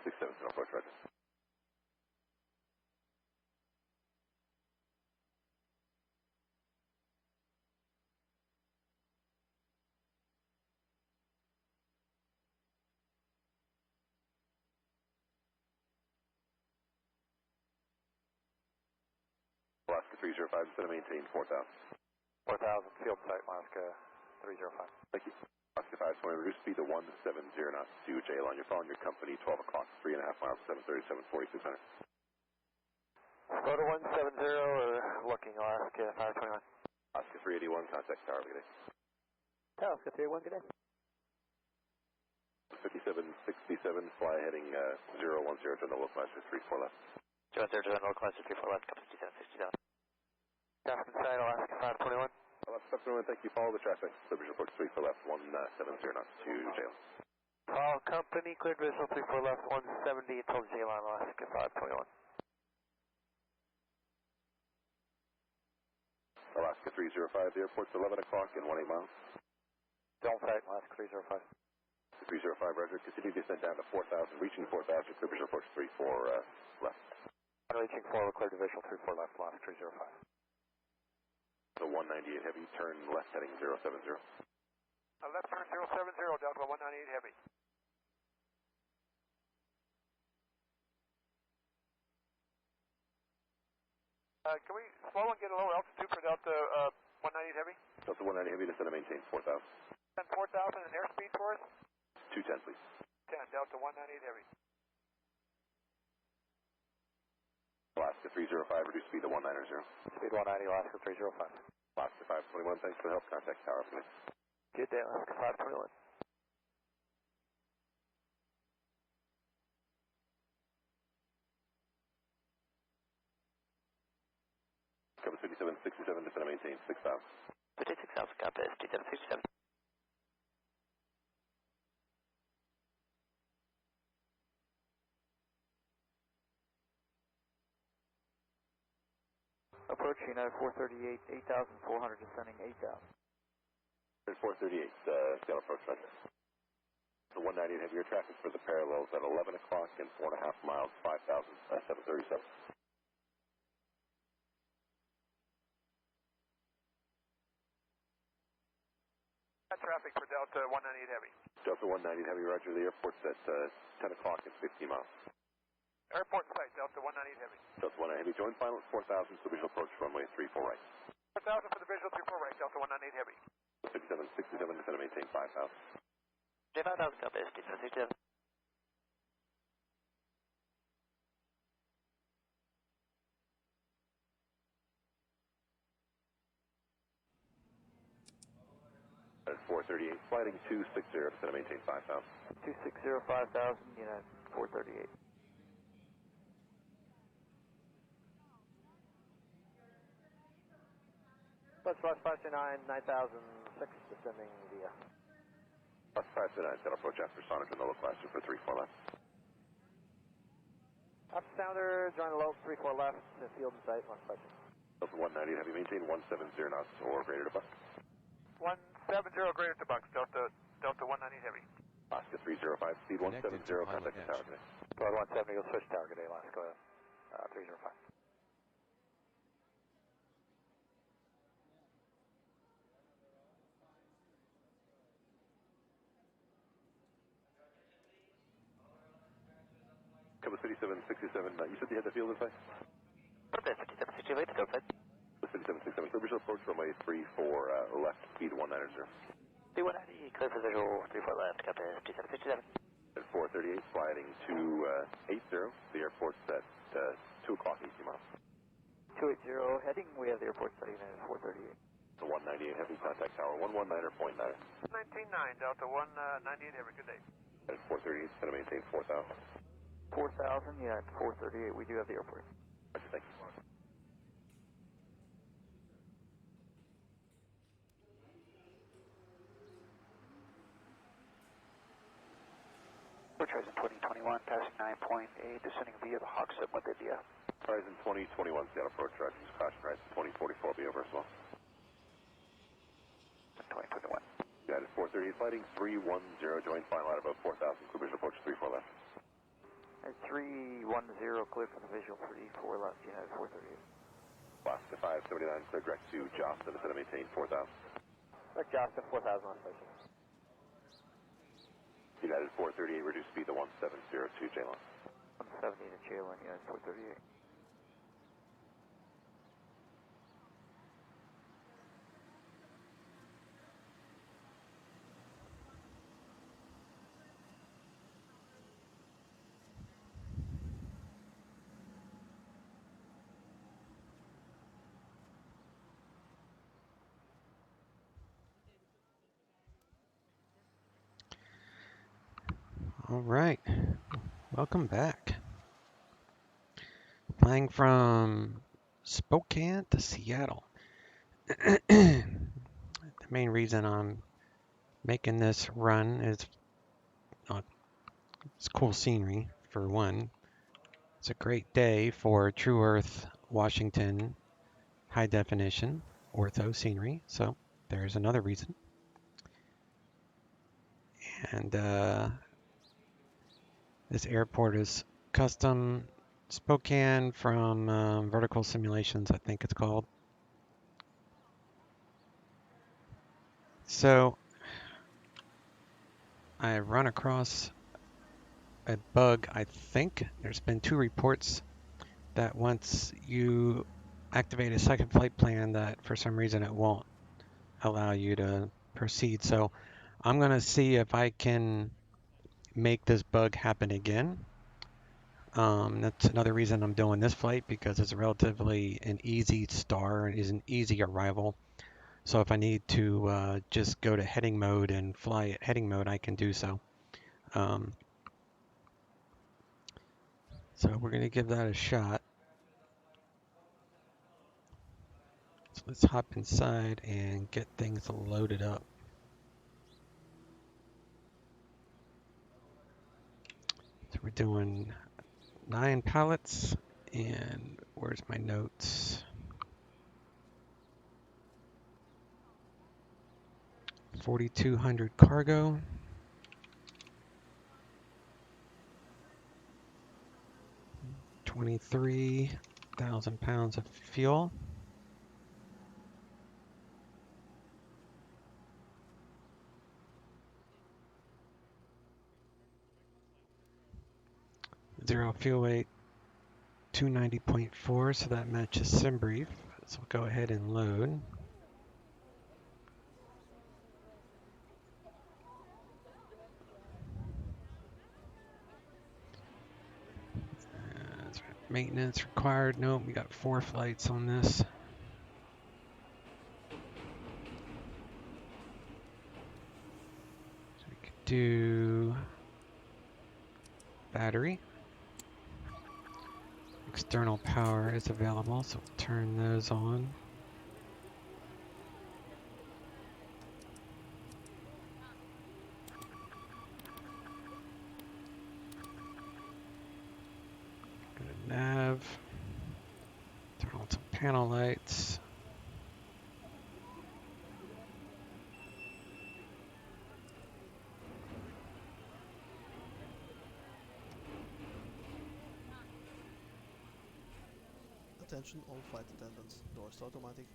67, no approach, roger. Alaska 305, instead of maintain 4,000. 4,000, field site, Alaska 305. Thank you. Alaska 520, reduce speed to 170 knots to JL on your phone, your company, 12 o'clock, 3.5 miles, 737, 4600. Go to 170 or looking, Alaska 521. Alaska 381, contact tower, good day. Alaska 381, good day. 5767, fly heading 010 to the localizer 34 left. 010 to the localizer 34 left, comes 5767. Traffic inside, Alaska 521. Alaska 521, thank you. Follow the traffic. Clear visual approach 34 left, 170 knots to JL. Call company, cleared visual 34 left, 170 until JL on Alaska 521. Alaska 305, the airport's 11 o'clock and 18 miles. Don't fight, Alaska 305. 305, roger. Continue descent down to 4,000, reaching 4,000, clear visual approach 34 left. Reaching 4, cleared visual 34 left, Alaska 305. So 198 heavy, turn left heading 070. Left turn 070, Delta 198 heavy. Can we slow and get a lower altitude for Delta 198 heavy? Delta 198 heavy, descend to maintain 4,000. And 4,000 and airspeed for us? 210, please. 10, Delta 198 heavy. Alaska 305, reduce speed to 190. Speed 190, Alaska 305. Alaska 521, thanks for the help. Contact tower, please. Good day, Alaska 521. Cover 5767, descend to maintain 6,000. 56,000, copy, 5767. Approach United 438, 8,400, descending 8,000. 438, scale approach, roger. The 198 heavier traffic for the parallels at 11 o'clock and 4.5 miles, 5,000, 737. Traffic for Delta 198 heavy. Delta 198 heavy, roger. The airport's at 10 o'clock and 50 miles. Airport site, Delta 198 heavy. Delta 198 heavy, join final at 4,000, so visual approach runway 34 right. 4,000 for the visual 34 right, Delta 198 heavy. 5767, descend to maintain 5,000. J5000, copy, 5767. At 438, sliding 260, descend to maintain 5,000. 260, 5,000, United 438. Plus 529, 9,006, descending via. Plus 529, set approach after Sonic and the localizer for 34 left. Up sounder, join the low 34 left, field and sight, 1 question. Delta 198 heavy, maintain 170 knots or greater to Bucks. 170 greater to Bucks, Delta 198 heavy. Alaska 305, speed 170, contact the tower today. Go ahead 170, you'll switch tower today, Alaska 305. Cover 5767, you said you had the field in sight? Okay, 5768, field site. 5767, clear visual approach runway 34 left, speed 190. Speed 190, clear for visual 34 left, copy, 5767. At 438, sliding to 80, the airport's at 2 o'clock, 18 miles. 280, heading, we have the airport setting at 438. The 198 heavy, contact tower 119 or 0.9. 199, Delta 198 heavy, good day. At 438, it's going to maintain 4,000. 4,000, yeah, at 438, we do have the airport. Okay, thank you. Horizon 2021, passing 9.8, descending via the Hawkset, what they via? Horizon 2021, Seattle approach, directions caution, Horizon 2044 will be over as well. 2021. United 438, fighting 310, join final at about 4,000, clear visual approach 34 left. 310, clear for the visual, 34 left, United 438. Alaska 579, clear direct to Jostyn, instead of maintain 4,000. Direct Jostyn, 4,000 on station. United 438, reduce speed to 1702, J-line. 170 to J1, United 438. All right, welcome back. Flying from Spokane to Seattle. The main reason I'm making this run is it's cool scenery, for one. It's a great day for True Earth Washington high definition ortho scenery, so there's another reason. And this airport is custom Spokane from Vertical Simulations, I think it's called. So I run across a bug, I think. There's been 2 reports that once you activate a second flight plan that for some reason it won't allow you to proceed. So I'm going to see if I can make this bug happen again. That's another reason I'm doing this flight, because it's relatively an easy star and is an easy arrival. So if I need to just go to heading mode and fly at heading mode, I can do so. So we're going to give that a shot. So let's hop inside and get things loaded up. So we're doing 9 pallets, and where's my notes? 4,200 cargo. 23,000 pounds of fuel. Zero fuel weight, 290.4, so that matches sim brief. So we'll go ahead and load. Maintenance required. Nope, we got 4 flights on this. So we could do battery. External power is available, so we'll turn those on. Go to nav. Turn on some panel lights. Attention all flight attendants, doors automatic.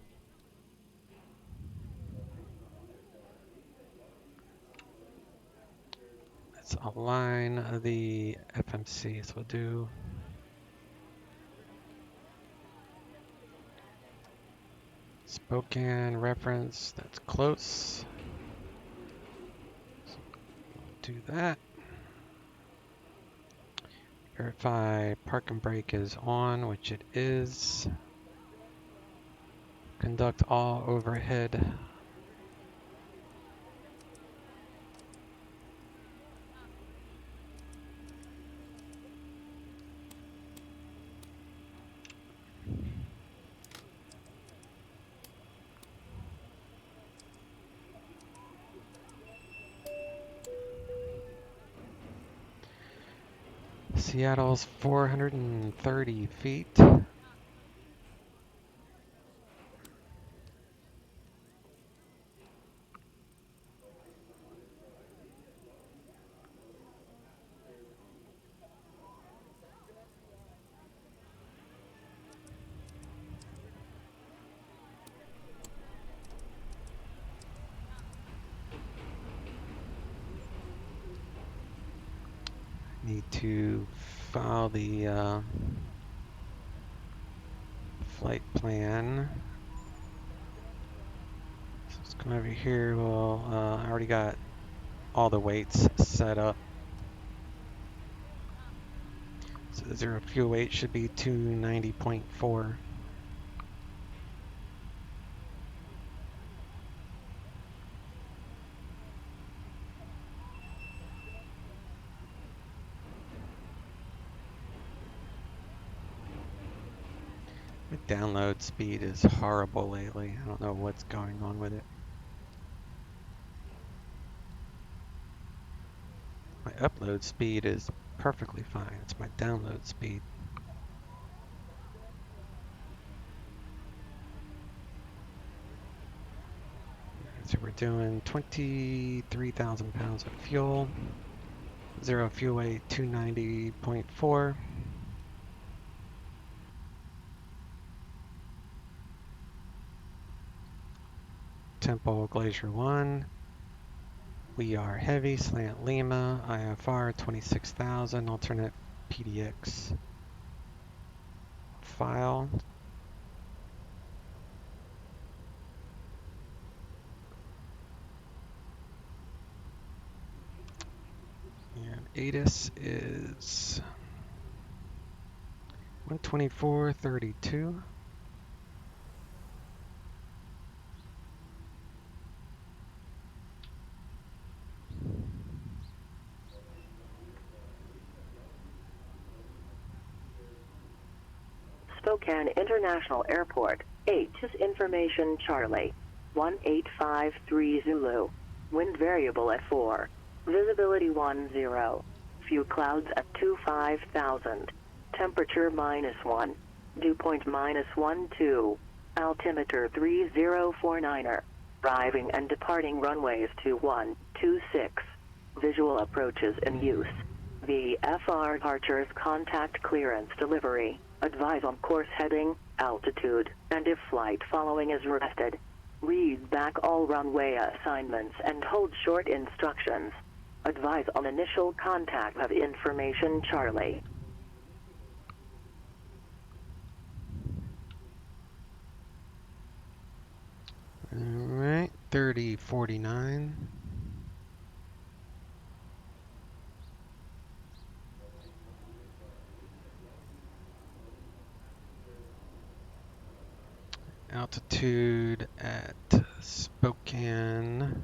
Let's align the FMC, so we'll do Spokane reference, that's close. So we'll do that. Verify park and brake is on, which it is. Conduct all overhead. Seattle's 430 feet. to file the flight plan. So let's come over here. Well, I already got all the weights set up. So the zero fuel weight should be 290.4. My download speed is horrible lately. I don't know what's going on with it. My upload speed is perfectly fine. It's my download speed. So we're doing 23,000 pounds of fuel. Zero fuel weight 290.4. Temple Glacier 1. We are heavy, slant Lima, IFR 26,000, alternate PDX file. And ATIS is 124.32. Spokane International Airport, ATIS information Charlie, 1853 Zulu, wind variable at 4, visibility 10, few clouds at 25,000, temperature -1, dew point -12, altimeter 3049er, arriving and departing runways 2126, visual approaches in use. VFR departures contact clearance delivery. Advise on course heading, altitude, and if flight following is requested. Read back all runway assignments and hold short instructions. Advise on initial contact of information Charlie. All right, 3049. Altitude at Spokane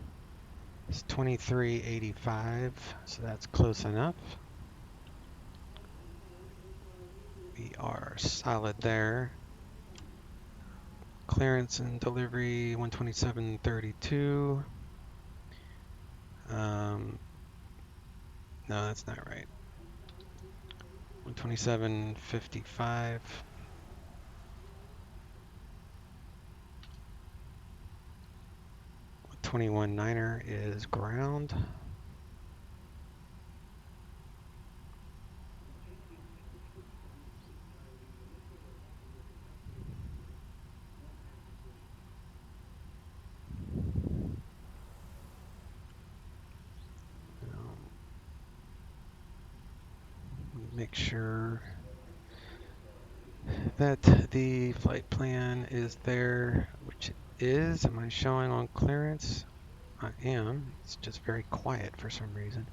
is 2385, so that's close enough. We are solid there. Clearance and delivery 127.32. No, that's not right. 127.55. 21.9er is ground. Make sure that the flight plan is there, which it is. Am I showing on clearance? I am. It's just very quiet for some reason.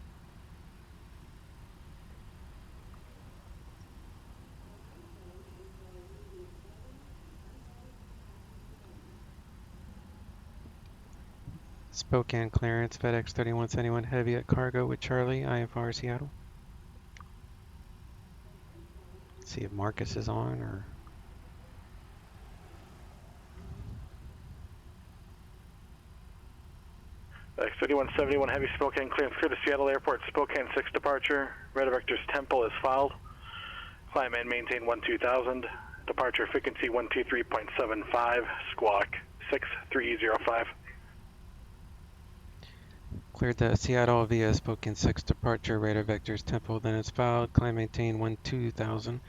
Spokane clearance, FedEx 3171 heavy at cargo with Charlie, IFR Seattle. Let's see if Marcus is on or... X3171 heavy Spokane clearance clear to Seattle Airport, Spokane 6 departure. Radar vectors Temple is filed. Climb and maintain 12,000. Departure frequency 123.75, squawk 6305. Cleared to Seattle via Spokane 6 departure, radar vectors Temple, then it's filed. Climb maintain 12,000.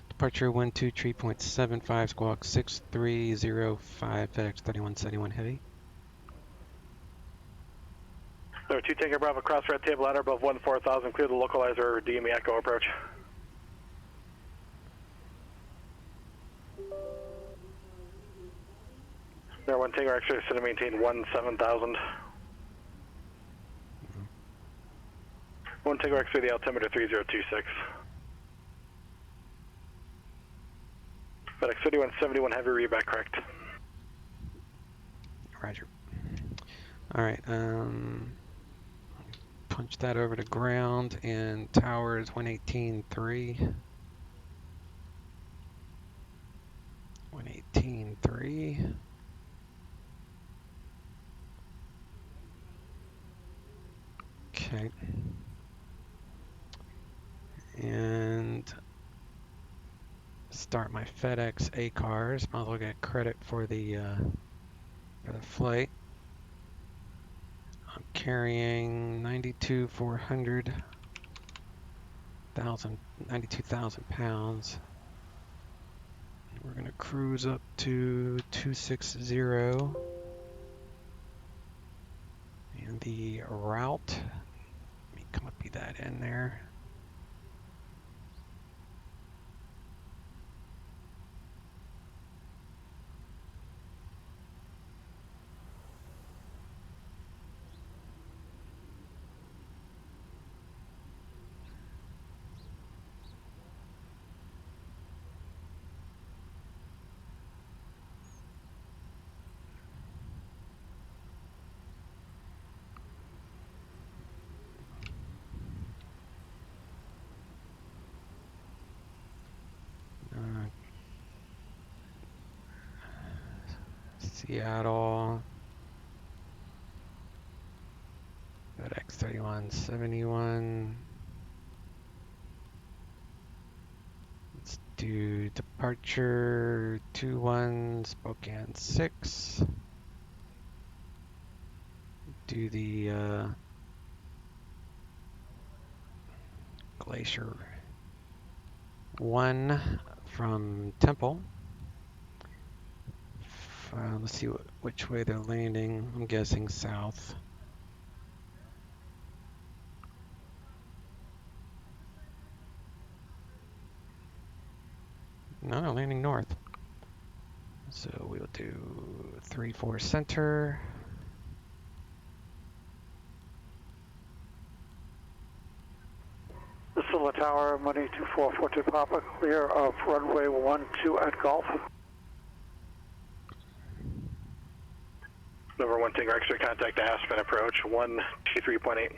Departure 123.75, squawk 6305, FedEx 3171 heavy. Number 2 Tango Bravo, cross red table ladder above 14,000, clear the localizer, DME Echo approach. Number 1 Tango X-ray, set to maintain 17,000. 1 Tango X-ray, the altimeter 3026. FedEx 3171 heavy, read back correct. Roger. All right. Punch that over to ground and towers 118.3. 118.3. Okay. And start my FedEx A cars. Might as well get credit for the flight. I'm carrying 92,000 pounds. We're gonna cruise up to 260. And the route, let me copy that in there. Seattle, FedEx 3171. Let's do departure 21 Spokane 6. Do the Glacier 1 from Temple. Let's see which way they're landing. I'm guessing south. No, they're landing north. So we'll do 3-4 center. This is the Tower, Money 2442 Papa, clear of runway 12 at Golf. Number 1 Tango X-ray, contact Aspen approach 123.8.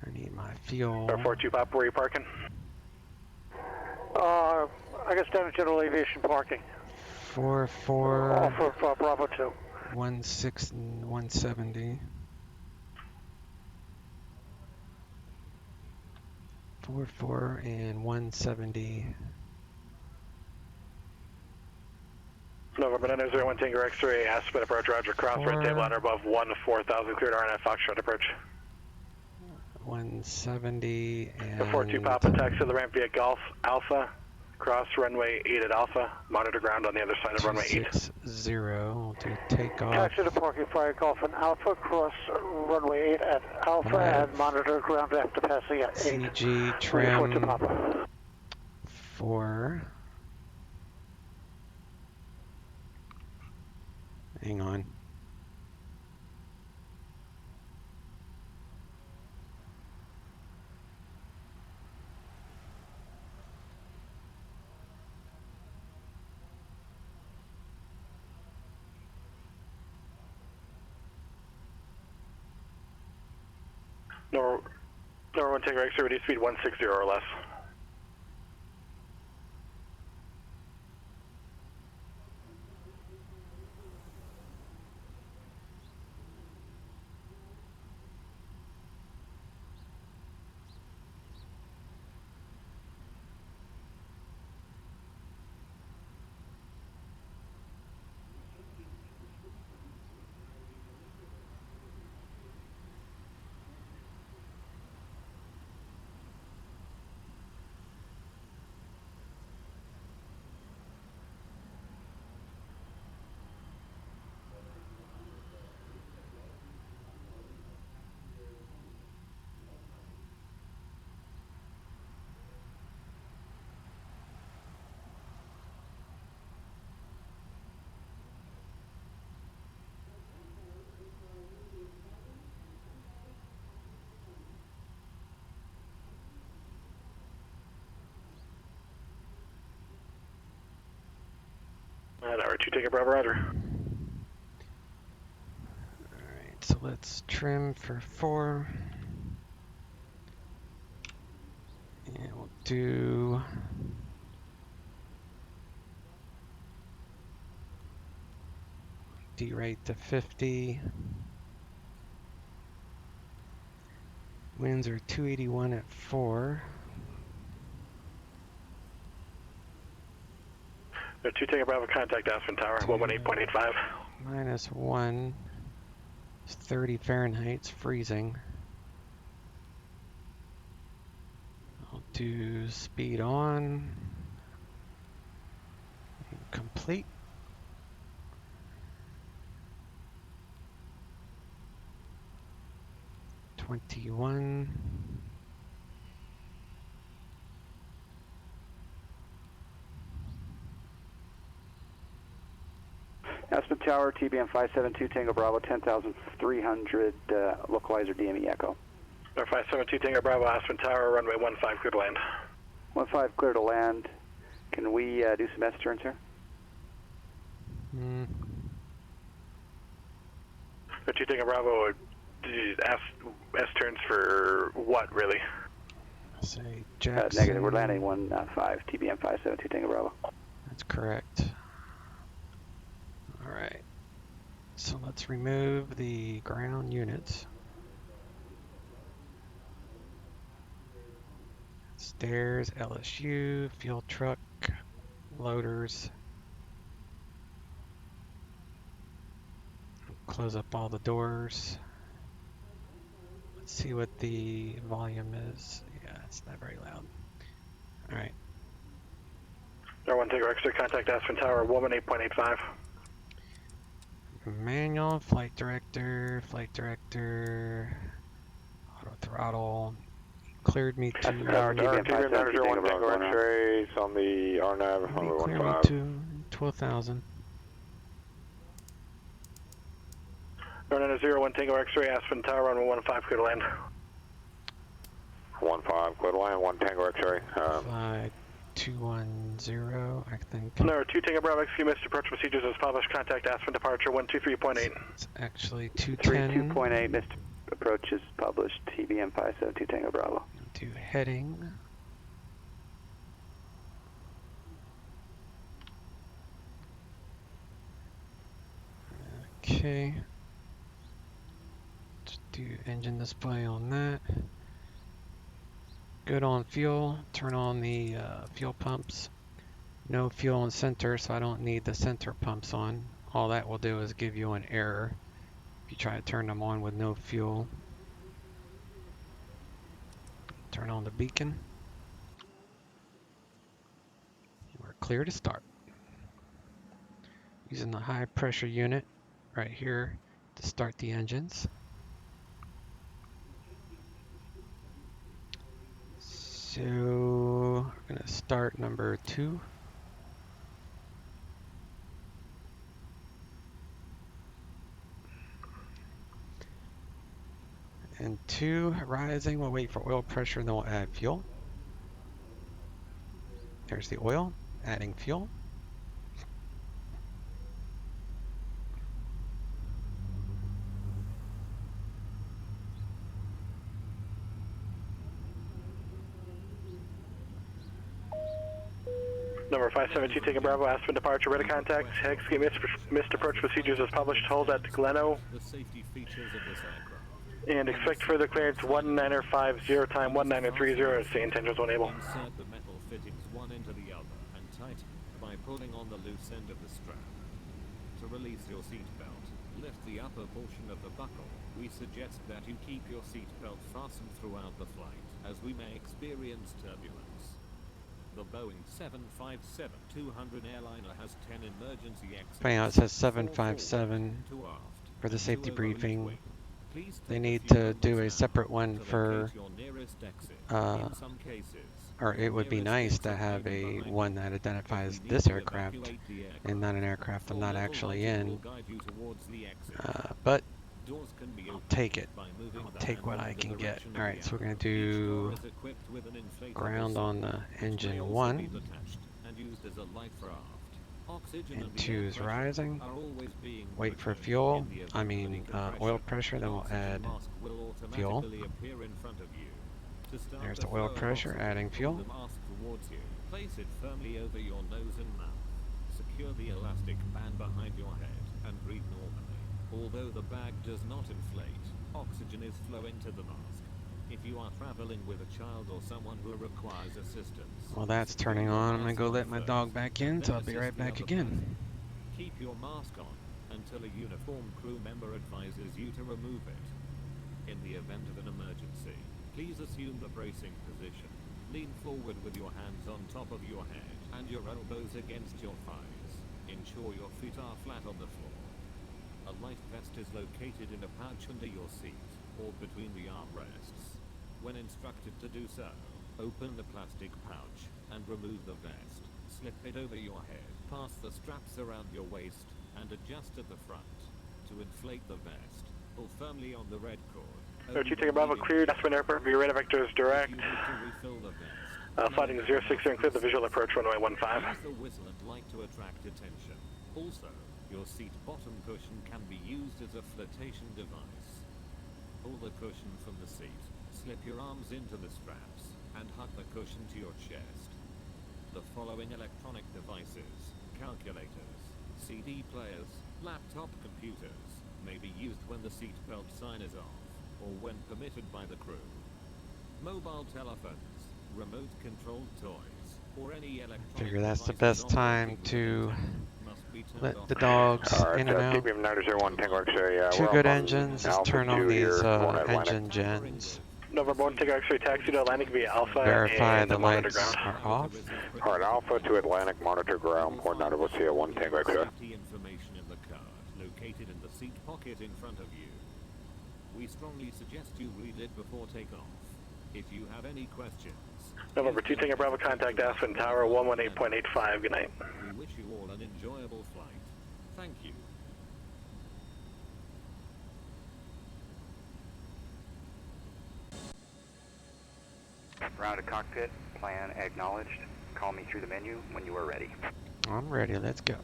I need my fuel. Number 42 Papa, where are you parking? I guess down at General Aviation Parking. 44. Off of Bravo 2. 16 170. 44 and 170. Nova Banana 01 Tango X-ray, Aspen approach, roger, cross red table ladder above 14,000, cleared RNF Foxtrot approach. 170 and... The 42 Papa, taxi to the ramp via Golf Alpha, cross runway 8 at Alpha, monitor ground on the other side of runway 8. 260, we'll do takeoff. Taxi to parking fire Golf and Alpha, cross runway 8 at Alpha, and monitor ground after passing at 8. CG trim 42 Papa. 4. Hang on. Number 1 Tango X-ray, reduce speed 160 or less. 2 Tango Bravo, roger. Alright, so let's trim for 4. And we'll do derate to 50. Winds are 281 at 4. 2 Tango Bravo, contact Aspen Tower, 118.85. -1. It's 30 Fahrenheit, it's freezing. I'll do speed on. Complete. $21. Aspen Tower, TBM 572 Tango Bravo, 10,300, localizer DME Echo. 572 Tango Bravo, Aspen Tower, runway 15, clear to land. 15, clear to land. Can we do some S turns here? 2 Tango Bravo, S turns for what, really? Say Jackson. Negative, we're landing 15, TBM 572 Tango Bravo. That's correct. Alright, so let's remove the ground units. Stairs, LSU, fuel truck, loaders. Close up all the doors. Let's see what the volume is. Yeah, it's not very loud. Alright. Air 1 Tango X-ray, contact Aspen Tower, 18.85. Manual, flight director, auto throttle. Cleared me to Tower, TBM 572 Tango Bravo. X-rays on the RNAV, clear me 15. to 12,000. Runway 01 Tango X-ray, Aspen Tower, runway 15, clear to land. 15, clear to land, 1 Tango X-ray. 5210, I think. No, 2 Tango Bravo, XQ missed approach procedures as published, contact Aspen departure, 123.8. It's actually 210. 32.8, missed approach is published, TBM 572 Tango Bravo. Do heading. Okay. Just do engine display on that. Good on fuel. Turn on the fuel pumps. No fuel in center, so I don't need the center pumps on. All that will do is give you an error if you try to turn them on with no fuel. Turn on the beacon. We're clear to start. Using the high pressure unit right here to start the engines. So we're gonna start number 2. And 2 rising, we'll wait for oil pressure and then we'll add fuel. There's the oil, adding fuel. Number 572 Tango Bravo, Aspen departure, ready contact. Execute missed approach procedures as published. Hold at Gleno. The safety features of this aircraft. And expect further clearance 1950, time 1930. See intentions when able. Insert the metal fittings one into the other and tighten by pulling on the loose end of the strap. To release your seat belt, lift the upper portion of the buckle. We suggest that you keep your seat belt fastened throughout the flight, as we may experience turbulence. The Boeing 757-200 airliner has 10 emergency exits. Funny how it says 757 for the safety briefing. They need to do a separate one for, or it would be nice to have a one that identifies this aircraft and not an aircraft I'm not actually in. But I'll take it. I'll take what I can get. Alright, so we're going to do ground on the engine 1. Oxygen and the 2 air is pressure rising. are always being Wait for monitored. fuel, In the event of any oil compression, pressure, an then we'll oxygen add mask will fuel. automatically appear in front of you. To start There's the the oil flow of pressure, oxygen, adding pull fuel. the mask towards you. Place it firmly over your nose and mouth. Secure the elastic band behind your head and breathe normally. Although the bag does not inflate, oxygen is flowing to the mask. If you are traveling with a child or someone who requires assistance, Well, that's secure turning your on. I'm gonna mask go on let my first, dog back and in, then so I'll be assist right the back other again. person. Keep your mask on until a uniformed crew member advises you to remove it. In the event of an emergency, please assume the bracing position. Lean forward with your hands on top of your head and your elbows against your thighs. Ensure your feet are flat on the floor. A life vest is located in a pouch under your seat or between the armrests. When instructed to do so, open the plastic pouch and remove the vest. Slip it over your head, pass the straps around your waist, and adjust at the front. To inflate the vest, pull firmly on the red cord. Air 2 Tango Bravo cleared, Aspen Airport, via radar vectors direct. If you need to refill the vest, Fighting 060 and clear the visual approach runway 15. use the whistle and light to attract attention. Also, your seat bottom cushion can be used as a flotation device. Pull the cushion from the seat, slip your arms into the straps, and hug the cushion to your chest. The following electronic devices, calculators, CD players, laptop computers, may be used when the seatbelt sign is off, or when permitted by the crew. Mobile telephones, remote-controlled toys, or any electronic Figure that's the devices best time operating with to internet must be turned let off. the dogs Alright, in and out. TBM 901 Tango X-ray, Two we're good up on engines. Just Alpha turn 2 on these here, going Atlantic. engine gens. November 1 Tango X-ray taxi to Atlantic via Alpha Verify and the monitor lights ground. are off. Alright, Alpha to Atlantic, monitor ground, point out of Lucia 1 Tango X-ray. Safety information in the card, located in the seat pocket in front of you. We strongly suggest you read it before takeoff. If you have any questions... November 2 Tango Bravo, contact Aspen Tower 118.85. Good night. We wish you all an enjoyable flight. Thank you. Ground to cockpit, plan acknowledged. Call me through the menu when you are ready. I'm ready. Let's go.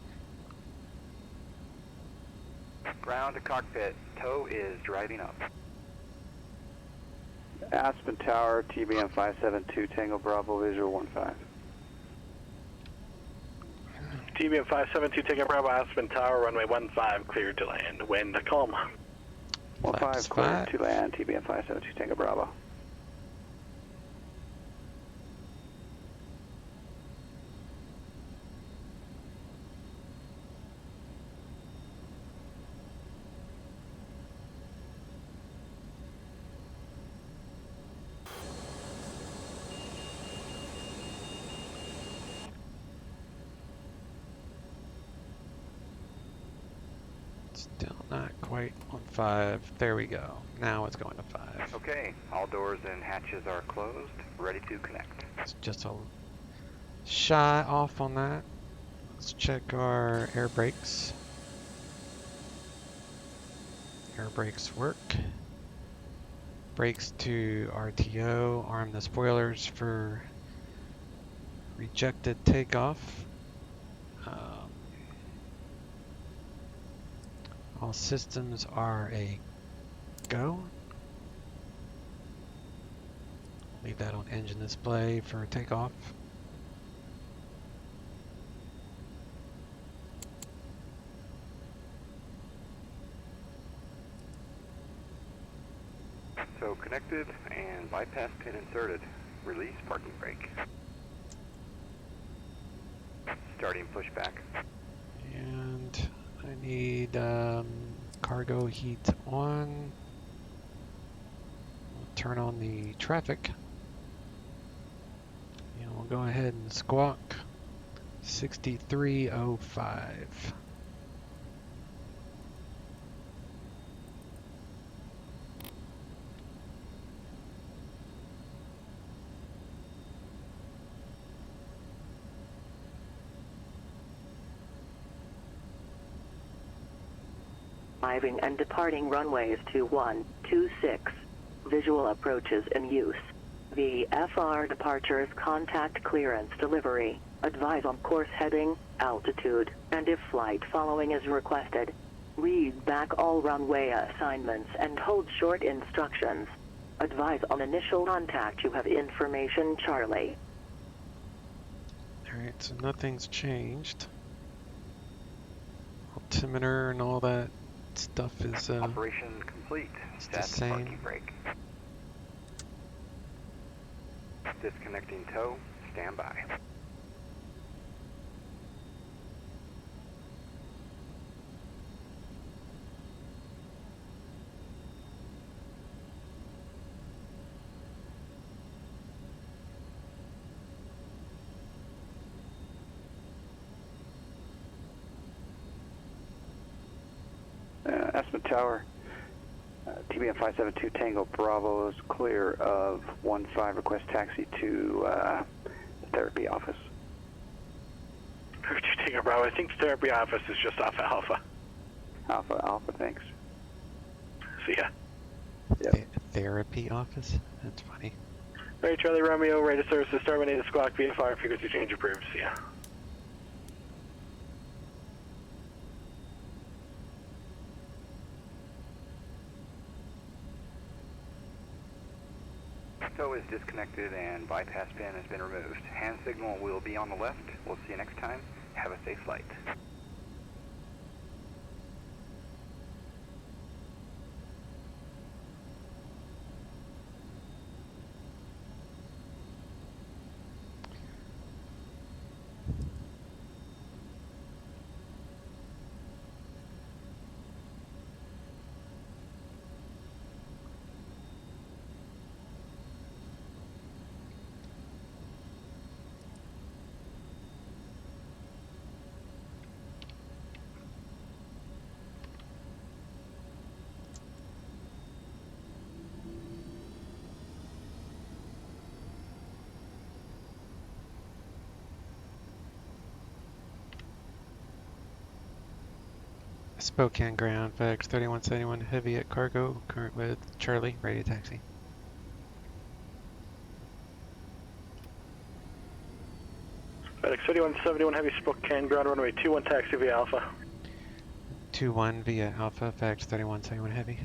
Ground to cockpit, tow is driving up. Aspen Tower, TBM 572 Tango Bravo, visual 15. TBM 572 Tango Bravo, Aspen Tower, runway 15, cleared to land. Wind calm. 15 clear to land, TBM 572 Tango Bravo. Still not quite on 5. There we go. Now it's going to 5. Okay, all doors and hatches are closed, ready to connect. It's just a shy off on that. Let's check our air brakes. Air brakes work. Brakes to RTO. Arm the spoilers for rejected takeoff. All systems are a go. Leave that on engine display for takeoff. So connected and bypass pin inserted. Release parking brake. Starting pushback. And I need cargo heat on. We'll turn on the traffic. And we'll go ahead and squawk 6305. Arriving and departing runways 21, 26. Visual approaches in use. VFR departures contact clearance delivery. Advise on course heading altitude, and if flight following is requested, read back all runway assignments and hold short instructions. Advise on initial contact you have information, Charlie. Alright, so nothing's changed. Altimeter and all that stuff is Operation complete. the Set same. parking brake. Disconnecting tow. Stand by. Estimate Tower, TBM 572 Tango Bravo is clear of 15. Request taxi to the therapy office. Tango Bravo, I think the therapy office is just off Alpha. Alpha, thanks. See ya. Therapy office? That's funny. Alright, Charlie Romeo, radar services, terminated squawk, VFR, frequency change approved. See ya. Tow is disconnected and bypass pin has been removed. Hand signal will be on the left. We'll see you next time. Have a safe flight. Spokane ground, FedEx 3171 heavy at cargo, current with Charlie, radio taxi. FedEx 3171 heavy, Spokane ground, runway 21 taxi via Alpha. 21 via Alpha, FedEx 3171 heavy.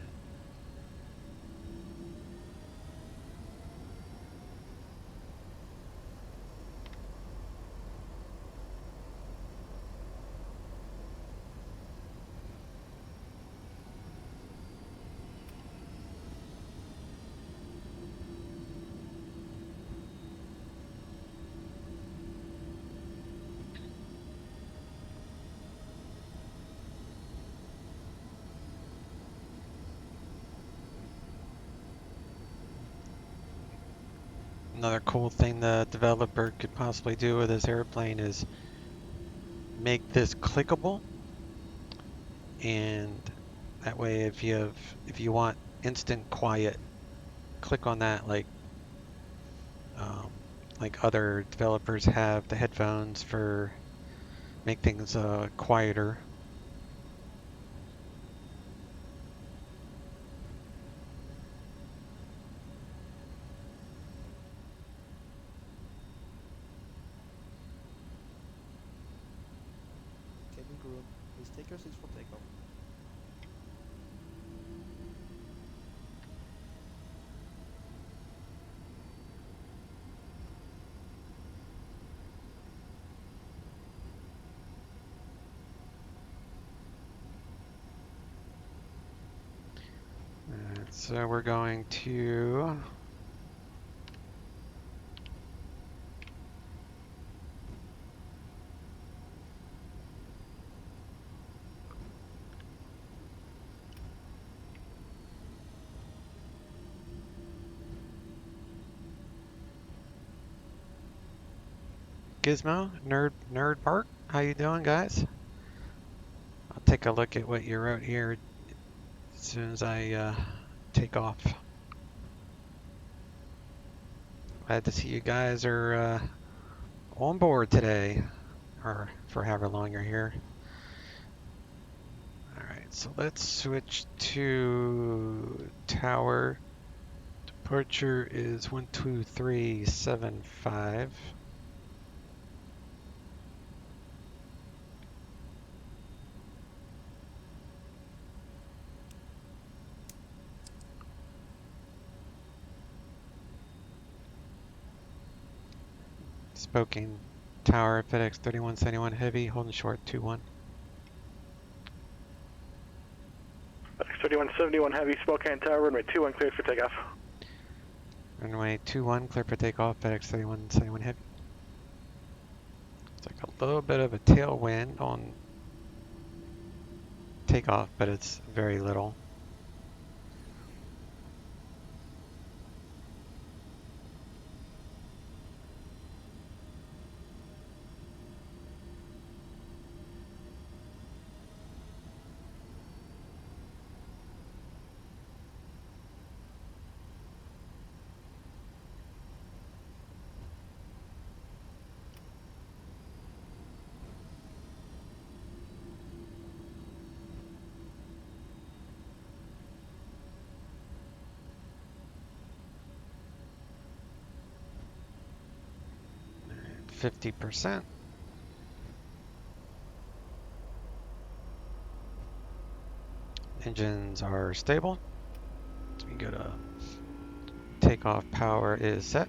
Another cool thing the developer could possibly do with this airplane is make this clickable, and that way if you want instant quiet, click on that like other developers have the headphones for make things quieter. Cabin crew, please take your seats for takeoff. So we're going to Gizmo, Nerd Park. How you doing, guys? I'll take a look at what you wrote here as soon as I take off. Glad to see you guys are on board today, or for however long you're here. Alright, so let's switch to tower. Departure is 12375. Spokane Tower, FedEx 3171 Heavy, holding short 21. FedEx 3171 Heavy, Spokane Tower, runway 21 cleared for takeoff. Runway 21 clear for takeoff, FedEx 3171 Heavy. It's like a little bit of a tailwind on takeoff, but it's very little. And 50%. Engines are stable. So we go to takeoff power is set.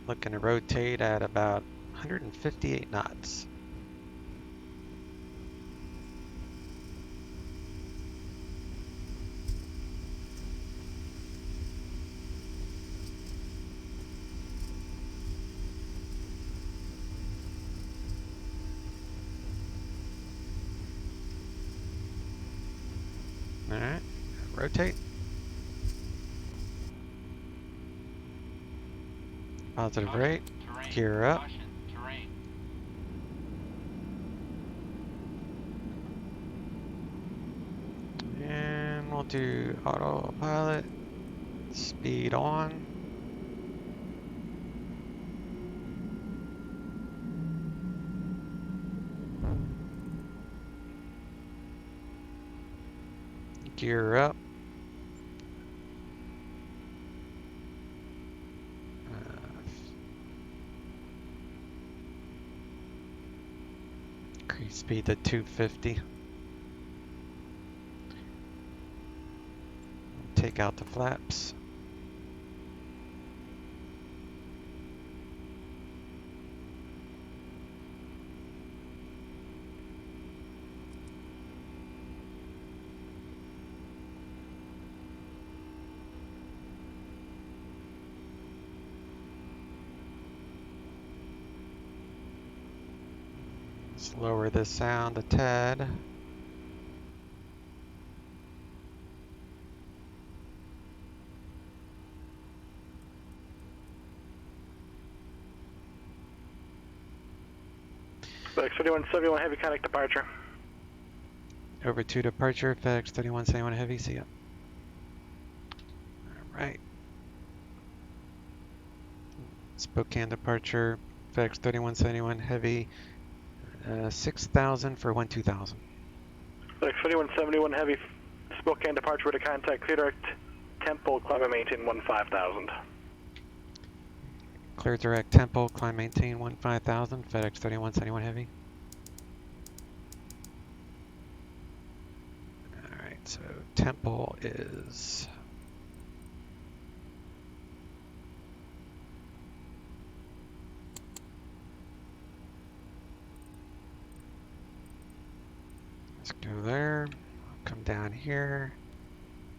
Looking to rotate at about 158 knots. All right, rotate. Positive rate, gear up. And we'll do autopilot, speed on. Gear up. Increase speed to 250. Take out the flaps. Let's lower this sound a tad. FedEx 3171 Heavy, contact departure. Over to departure, FedEx 3171 Heavy, see ya. Alright. Spokane departure, FedEx 3171 Heavy, 6,000 for 12,000. FedEx 3171 Heavy, Spokane departure to contact clear direct Temple, climb and maintain 15,000. Clear direct Temple, climb maintain 15,000, FedEx 3171 Heavy. Alright, so Temple is... Let's go there, come down here,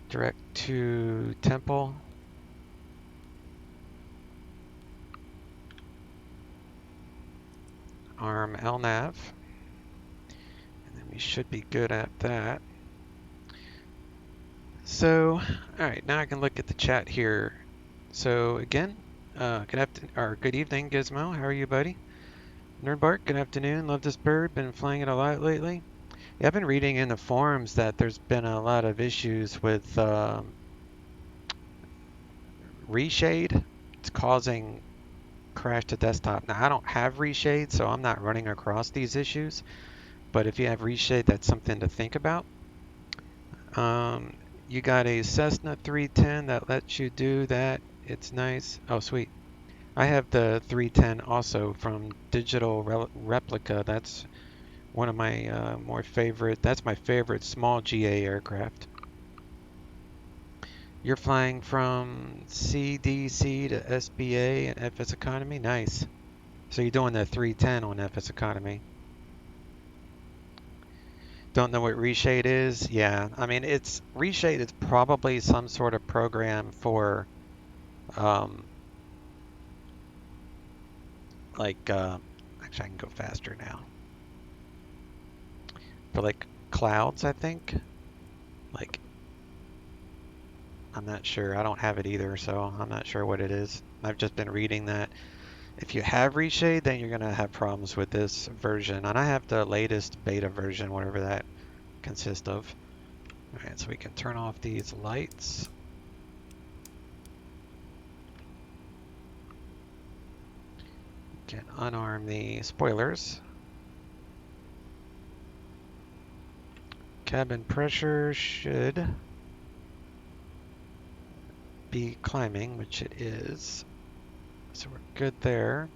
direct to Temple. Arm LNAV, and then we should be good at that. So, alright, now I can look at the chat here. So again, good evening, Gizmo. How are you, buddy? Nerdbark, good afternoon. Love this bird. Been flying it a lot lately. Yeah, I've been reading in the forums that there's been a lot of issues with reshade. It's causing crash to desktop. Now I don't have reshade, so I'm not running across these issues, but if you have reshade, that's something to think about. You got a Cessna 310 that lets you do that. It's nice. Oh sweet, I have the 310 also from Digital Replica. That's one of my that's my favorite small GA aircraft. You're flying from CDC to SBA and FS Economy? Nice. So you're doing the 310 on FS Economy. Don't know what Reshade is? Yeah, I mean, Reshade is probably some sort of program for, actually I can go faster now. For like clouds, I think. Like, I'm not sure. I don't have it either, so I'm not sure what it is. I've just been reading that if you have Reshade, then you're gonna have problems with this version. And I have the latest beta version, whatever that consists of. Alright, so we can turn off these lights. Can unarm the spoilers. Cabin pressure should be climbing, which it is. So we're good there.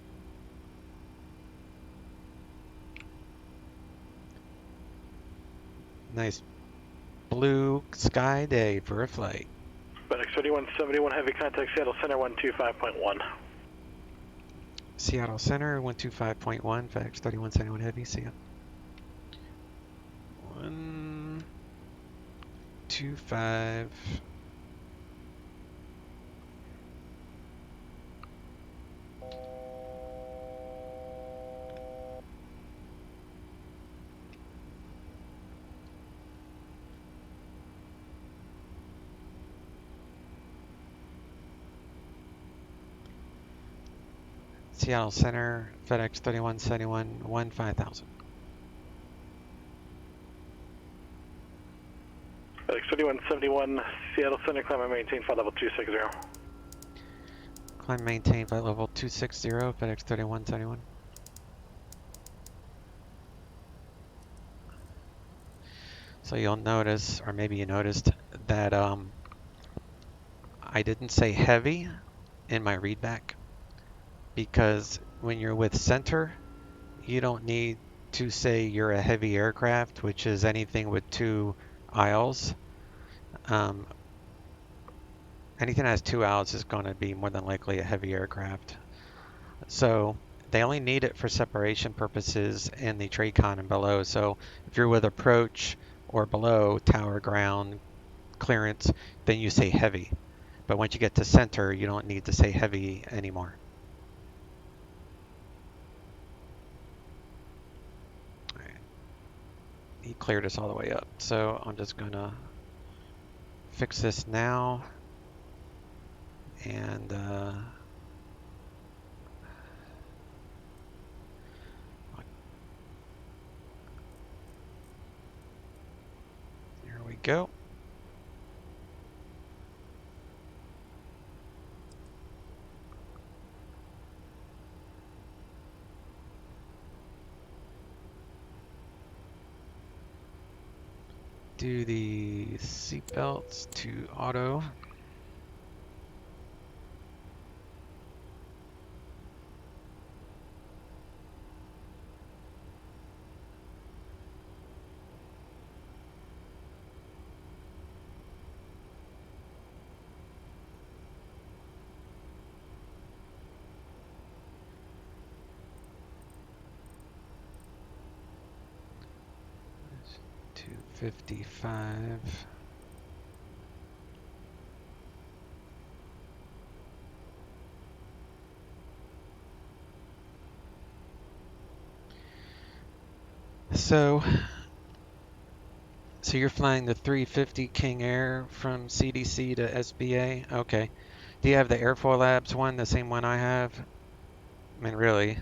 Nice blue sky day for a flight. FedEx 3171 Heavy contact Seattle Center 125.1. Seattle Center 125.1, FedEx 3171 Heavy, see ya. 125. Seattle Center, FedEx 3171 5000. FedEx 3171 Seattle Center, climb and maintain flight level 260. Climb maintain flight level 260, FedEx 3171. So you'll notice, or maybe you noticed, that I didn't say heavy in my readback, because when you're with center, you don't need to say you're a heavy aircraft, which is anything with 2 aisles. Anything that has 2 aisles is going to be more than likely a heavy aircraft. So they only need it for separation purposes in the TRACON and below. So if you're with approach or below tower ground clearance, then you say heavy. But once you get to center, you don't need to say heavy anymore. All right. He cleared us all the way up. So I'm just going to fix this now. And here we go. Do the seatbelts to auto. To 55. So you're flying the 350 King Air from CDC to SBA? Okay. Do you have the Airfoil Labs one, the same one I have? I mean, really,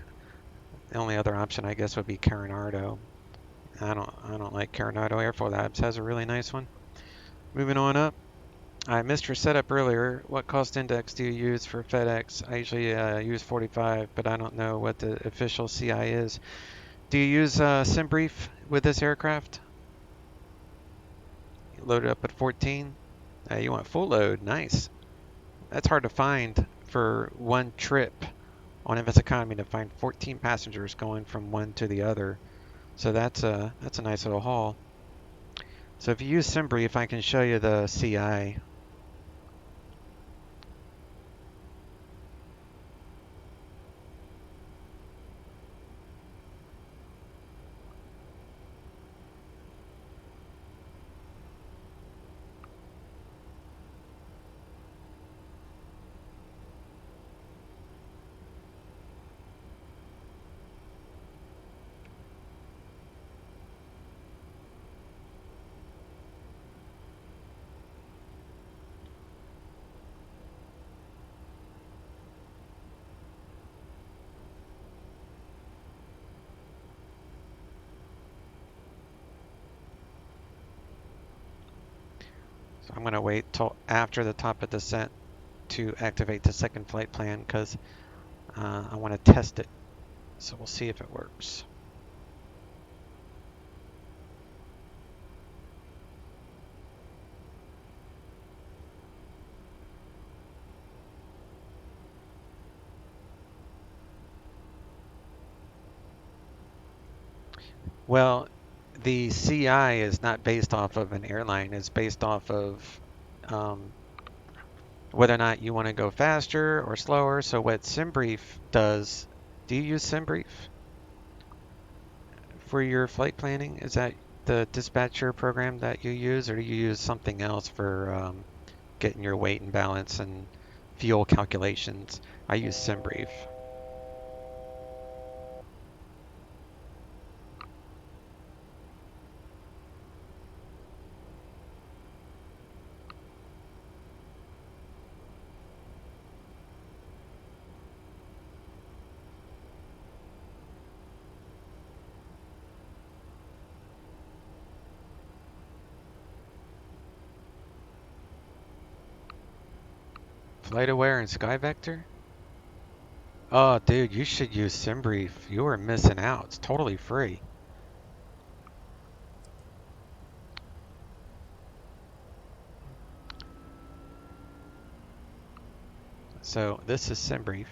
the only other option I guess would be Coronado. I don't like Coronado. Airfoil Labs has a really nice one. Moving on up. I missed your setup earlier. What cost index do you use for FedEx? I usually use 45, but I don't know what the official CI is. Do you use SimBrief with this aircraft? Load it up at 14. You want full load. Nice. That's hard to find for one trip on FS Economy, to find 14 passengers going from one to the other. So that's a nice little haul. So if you use SimBrief, I can show you the CI. So I'm going to wait till after the top of descent to activate the second flight plan because I want to test it. So we'll see if it works. Well, the CI is not based off of an airline. It's based off of whether or not you want to go faster or slower. So what SimBrief does, do you use SimBrief for your flight planning? Is that the dispatcher program that you use, or do you use something else for getting your weight and balance and fuel calculations? I use SimBrief. FlightAware and SkyVector? Oh, dude, you should use SimBrief. You are missing out. It's totally free. So this is SimBrief.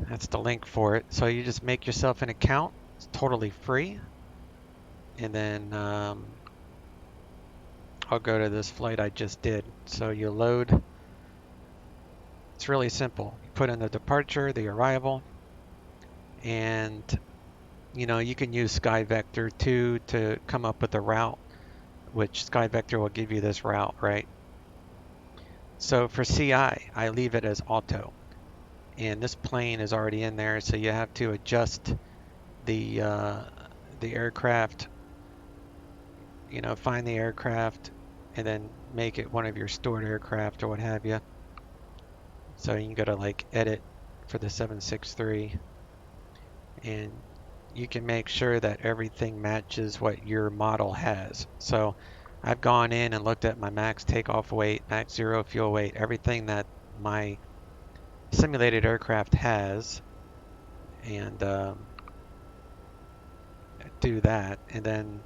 That's the link for it. So you just make yourself an account. It's totally free. And then I'll go to this flight I just did. So you load. It's really simple. You put in the departure, the arrival, and you know you can use SkyVector too to come up with a route, which SkyVector will give you this route, right? So for CI, I leave it as auto. And this plane is already in there, so you have to adjust the aircraft, you know, find the aircraft and then make it one of your stored aircraft or what have you. So you can go to like edit for the 763 and you can make sure that everything matches what your model has. So I've gone in and looked at my max takeoff weight, max zero fuel weight, everything that my simulated aircraft has, and do that. And then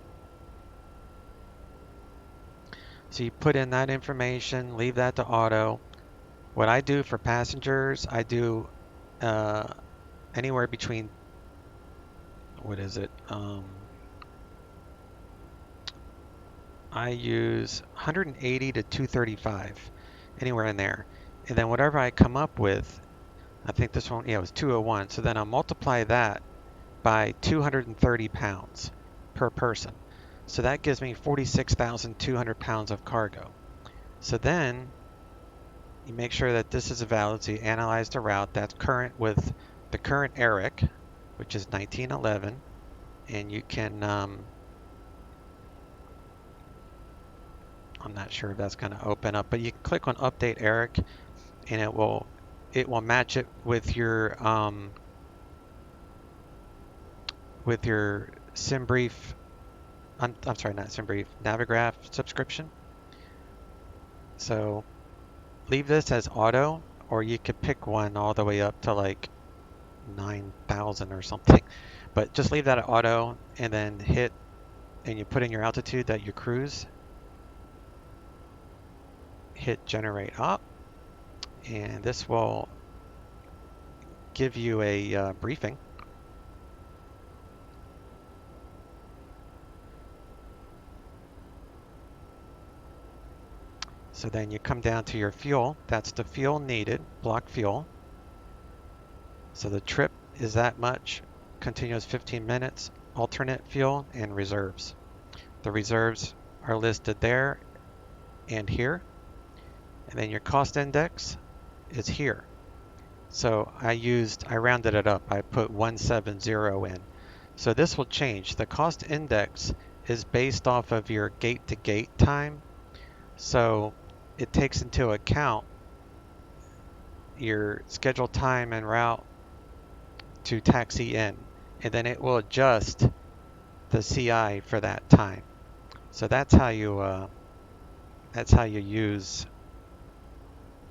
so you put in that information, leave that to auto. What I do for passengers, I do anywhere between, what is it? I use 180 to 235, anywhere in there. And then whatever I come up with, I think this one, yeah, it was 201. So then I'll multiply that by 230 pounds per person. So that gives me 46,200 pounds of cargo. So then you make sure that this is valid. So you analyze the route that's current with the current ERIC, which is 1911, and you can, I'm not sure if that's going to open up, but you can click on Update ERIC, and it will match it with your SimBrief. I'm sorry, not SimBrief, Navigraph subscription. So leave this as auto, or you could pick one all the way up to like 9,000 or something. But just leave that at auto and then hit, and you put in your altitude that you cruise. Hit generate up, and this will give you a briefing. So then you come down to your fuel. That's the fuel needed, block fuel. So the trip is that much, continuous 15 minutes, alternate fuel, and reserves. The reserves are listed there and here. And then your cost index is here. So I rounded it up. I put 170 in. So this will change. The cost index is based off of your gate-to-gate time. So it takes into account your scheduled time and route to taxi in, and then it will adjust the CI for that time. So that's how you use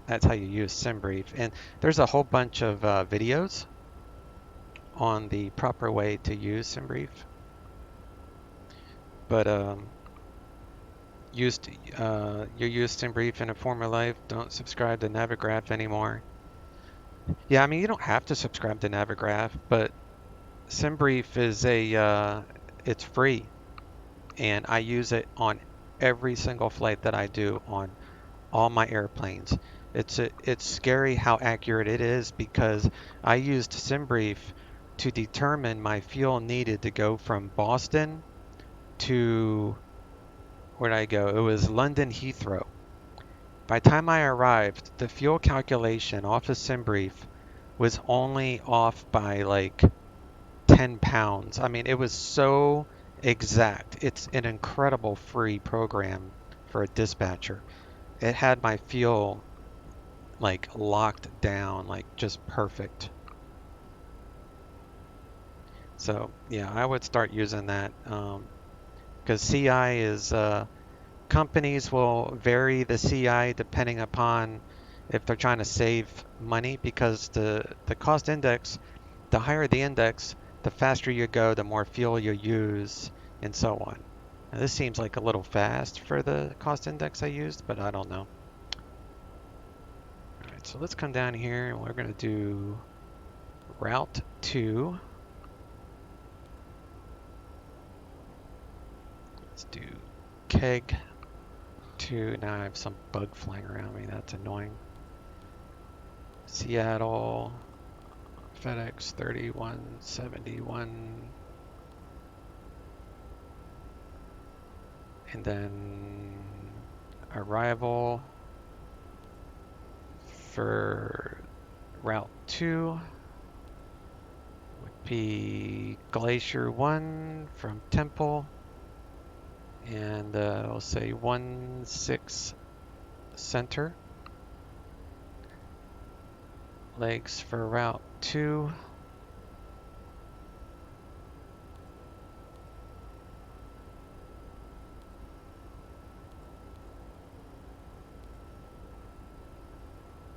SimBrief. And there's a whole bunch of videos on the proper way to use SimBrief. But you use SimBrief in a former life. Don't subscribe to Navigraph anymore. Yeah, I mean, you don't have to subscribe to Navigraph, but SimBrief is it's free, and I use it on every single flight that I do on all my airplanes. It's scary how accurate it is, because I used SimBrief to determine my fuel needed to go from Boston to, where did I go? It was London Heathrow. By the time I arrived, the fuel calculation off of SimBrief was only off by like 10 pounds. I mean, it was so exact. It's an incredible free program for a dispatcher. It had my fuel like locked down, like just perfect. So yeah, I would start using that, because CI is companies will vary the CI depending upon if they're trying to save money, because the cost index, the higher the index, the faster you go, the more fuel you use, and so on. Now, this seems like a little fast for the cost index I used, but I don't know. All right, so let's come down here and we're going to do Route 2. Let's do Keg 2. Now I have some bug flying around me. That's annoying. Seattle, FedEx 3171. And then arrival for Route 2 would be Glacier 1 from Temple. And we'll say 16 Center. Legs for Route 2.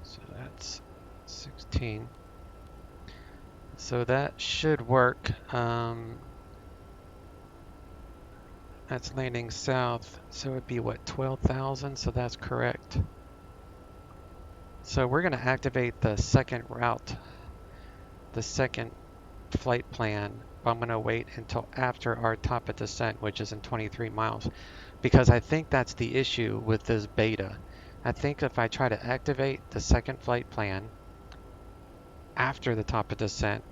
So that's 16. So that should work. That's landing south, so it'd be what, 12,000? So that's correct. So we're going to activate the second route, the second flight plan, but I'm going to wait until after our top of descent, which is in 23 miles, because I think that's the issue with this beta. I think if I try to activate the second flight plan after the top of descent,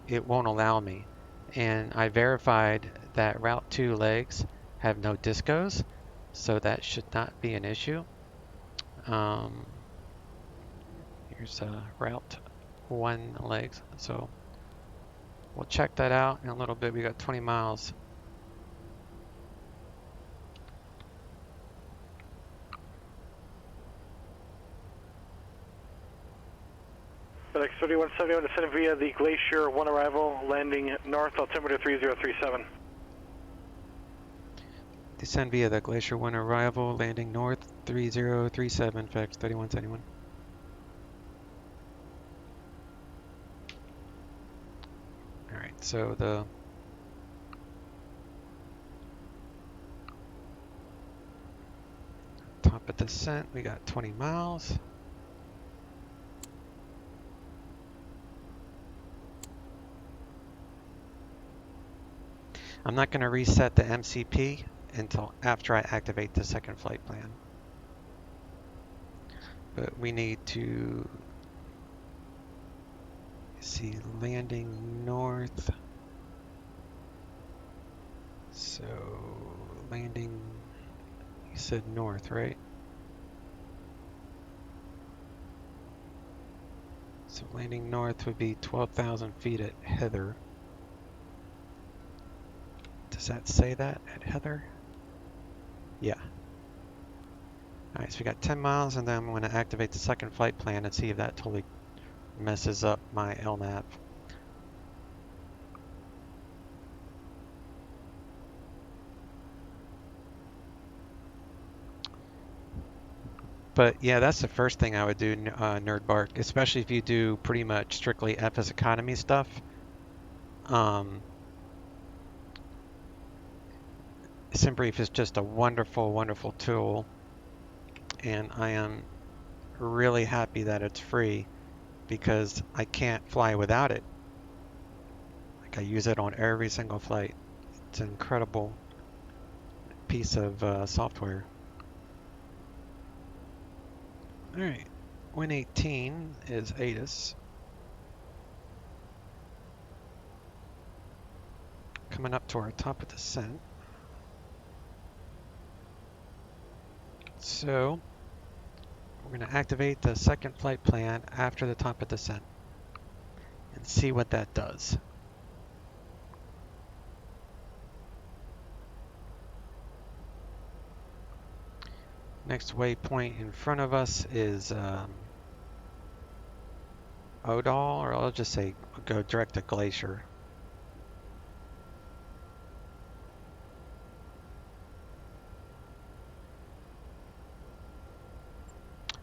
it won't allow me. And I verified that Route 2 legs have no discos, so that should not be an issue. Here's Route 1 legs, so we'll check that out in a little bit. We got 20 miles. FedEx 3171 descending via the Glacier 1 arrival, landing north, altimeter 3037. Descend via the Glacier 1 arrival, landing north 3037, FedEx 3171. Alright, so the top of descent, we got 20 miles. I'm not going to reset the MCP until after I activate the second flight plan. But we need to see landing north. So landing, you said north, right? So landing north would be 12,000 feet at Heather. Does that say that at Heather? Yeah. Alright, so we got 10 miles, and then I'm going to activate the second flight plan and see if that totally messes up my LNAV. But yeah, that's the first thing I would do, Nerd Bark, especially if you do pretty much strictly FS economy stuff. SimBrief is just a wonderful, wonderful tool, and I am really happy that it's free because I can't fly without it. Like, I use it on every single flight. It's an incredible piece of software. All right, Win 18 is ATIS. Coming up to our top of descent. So we're going to activate the second flight plan after the top of descent and see what that does. Next waypoint in front of us is Odal, or I'll just say go direct to Glacier.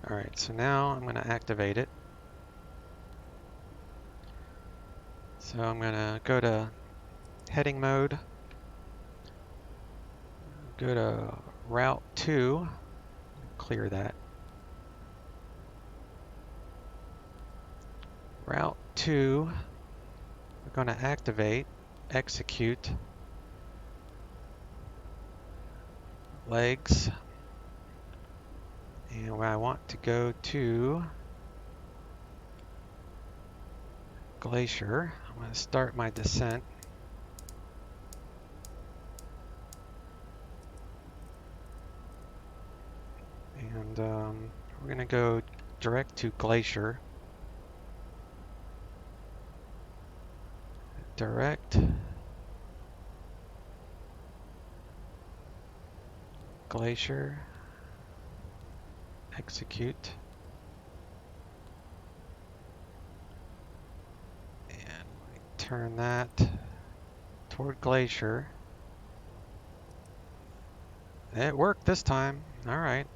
Alright, so now I'm going to activate it. So I'm going to go to heading mode, go to route 2, clear that. Route 2, we're going to activate, execute, legs, and I want to go to Glacier. I'm going to start my descent. And we're going to go direct to Glacier. Direct. Glacier. Execute. And we turn that toward Glacier. It worked this time. All right.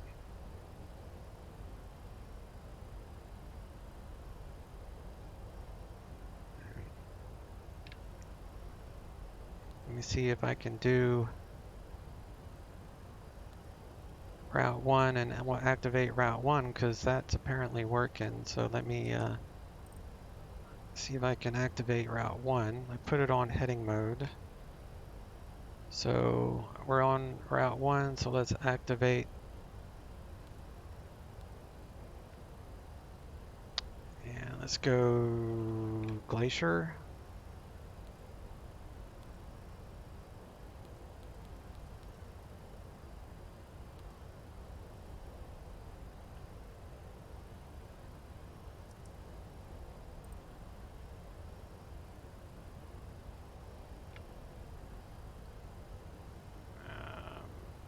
Let me see if I can do Route 1, and we'll activate Route 1 because that's apparently working. So let me see if I can activate Route 1. I put it on heading mode. So we're on Route 1, so let's activate. And let's go Glacier.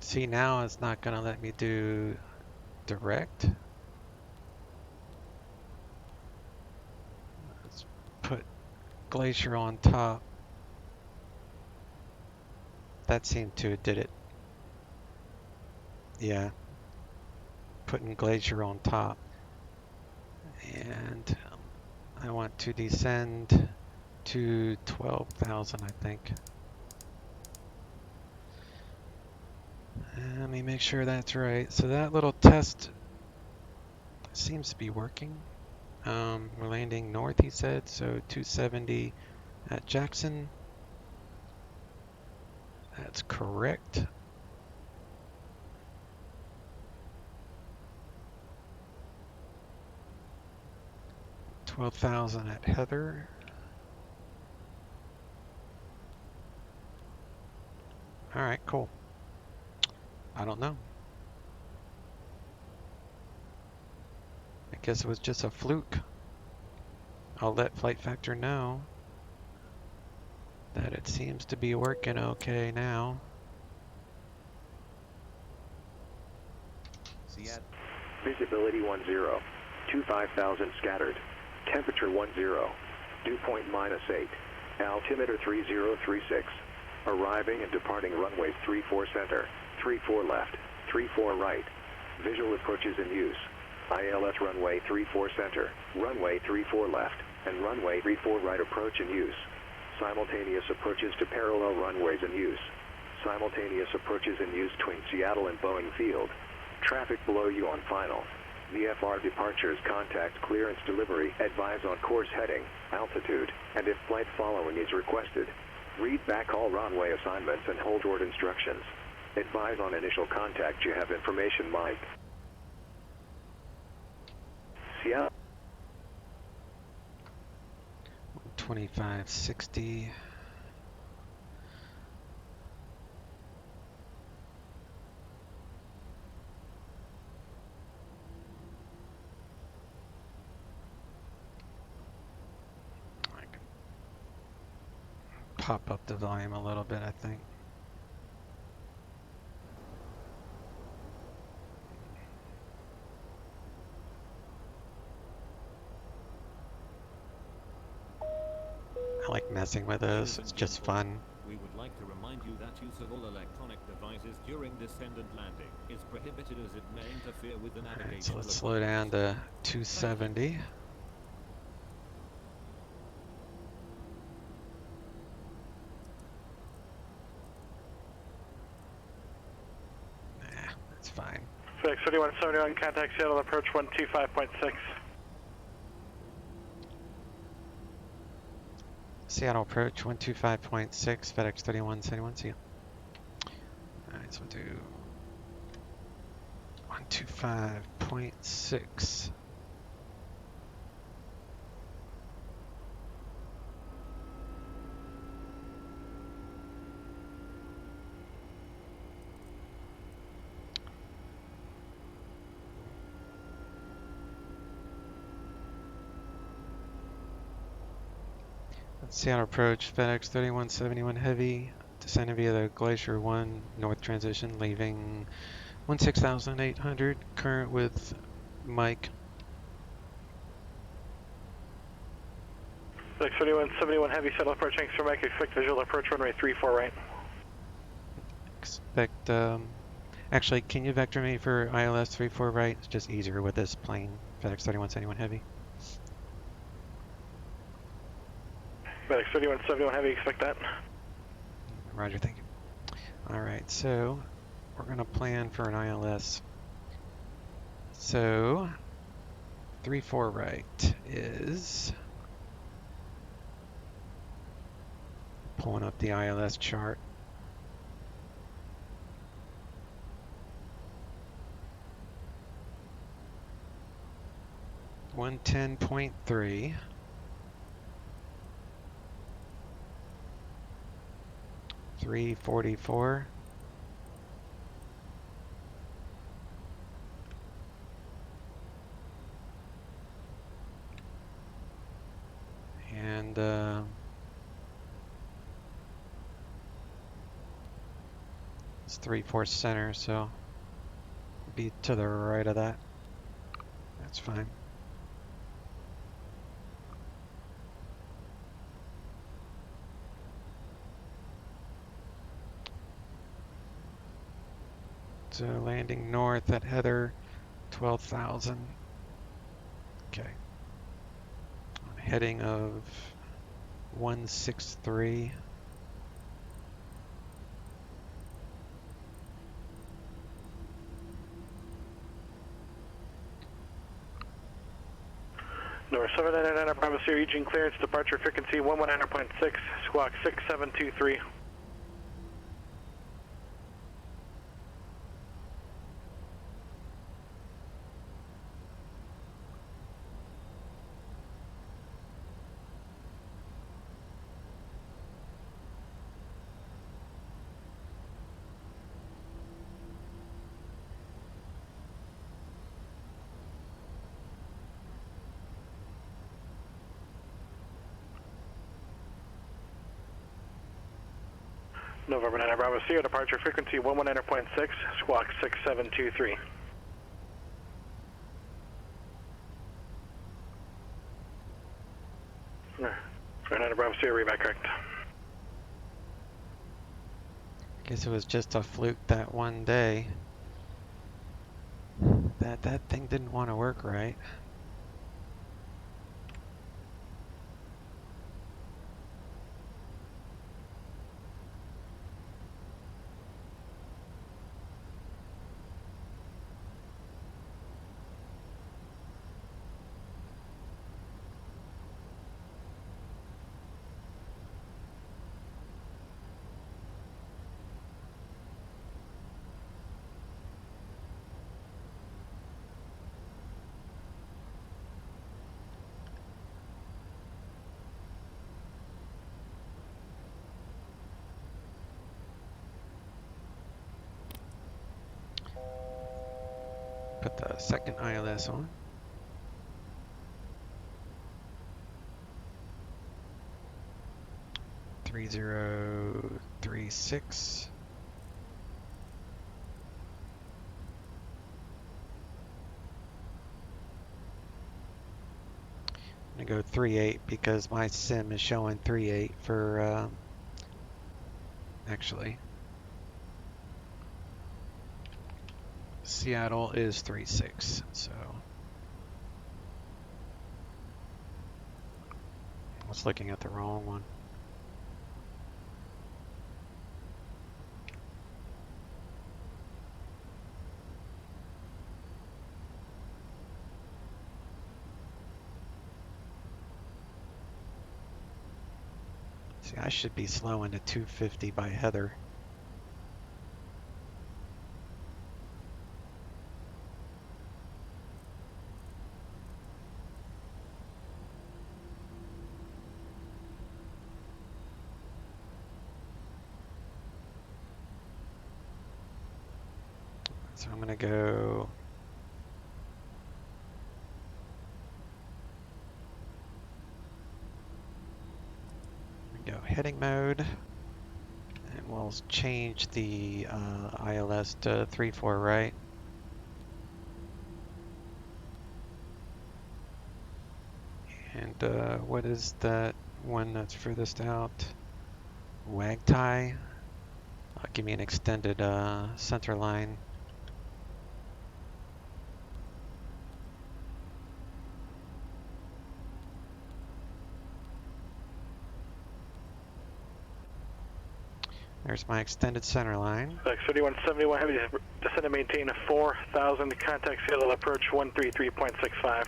See, now it's not going to let me do direct. Let's put Glacier on top. That seemed to did it. Yeah. Putting Glacier on top. And I want to descend to 12,000, I think. Let me make sure that's right. So that little test seems to be working. We're landing north, he said, so 270 at Jackson. That's correct. $12,000 at Heather. All right, cool. I don't know. I guess it was just a fluke. I'll let Flight Factor know that it seems to be working okay now. Visibility 10, 25,000 scattered. Temperature 10, dew point -8, altimeter 3036. Arriving and departing runway 34 center, 34 left, 34 right. Visual approaches in use. ILS runway 34 center, runway 34 left, and runway 34 right approach in use. Simultaneous approaches to parallel runways in use. Simultaneous approaches in use between Seattle and Boeing Field. Traffic below you on final. VFR departures, contact clearance delivery, advise on course heading, altitude, and if flight following is requested. Read back all runway assignments and hold board instructions. Advise on initial contact. You have information, Mike. Seattle. 2560. Pop up the volume a little bit, I think. I like messing with those, it's just fun. We would like to remind you that use of all electronic devices during descent and landing is prohibited as it may interfere with the navigation. Alright, so let's slow down to 270. That's fine. FedEx 3171, contact Seattle, approach 125.6. Seattle approach 125.6, FedEx 3171, see ya. Alright, so we'll do 125.6. Seattle approach, FedEx 3171 heavy, descending via the Glacier 1 north transition, leaving 16,800, current with Mike. FedEx 3171 heavy, Seattle approach, thanks for Mike, expect visual approach runway 34 right. Expect, actually, can you vector me for ILS 34 right? It's just easier with this plane, FedEx 3171 heavy. FedEx 3171 heavy, expect that. Roger, thank you. Alright, so we're going to plan for an ILS. So 34 right is pulling up the ILS chart. .3 344 and it's 3/4 center, so be to the right of that. That's fine. So landing north at Heather, 12,000. Okay. On a heading of 163. Number 799 Bravo Sierra, Eugene clearance, departure frequency 119.6, squawk 6723. November 9 Bravo Sierra, departure frequency 119.6, squawk 6723. November 9 Bravo Sierra, read back correct. Guess it was just a fluke that one day. that thing didn't want to work right. Put the second ILS on. Three 3036. I'm gonna go 38 because my sim is showing 38 for actually Seattle is 36, so I was looking at the wrong one. See, I should be slowing to 250 by Heather. So I'm gonna go heading mode, and we'll change the ILS to 34 right. And what is that one that's furthest out? Wagtai. Give me an extended center line. There's my extended center line. X3171 Heavy, descend and maintain 4,000, contact Seattle approach 133.65.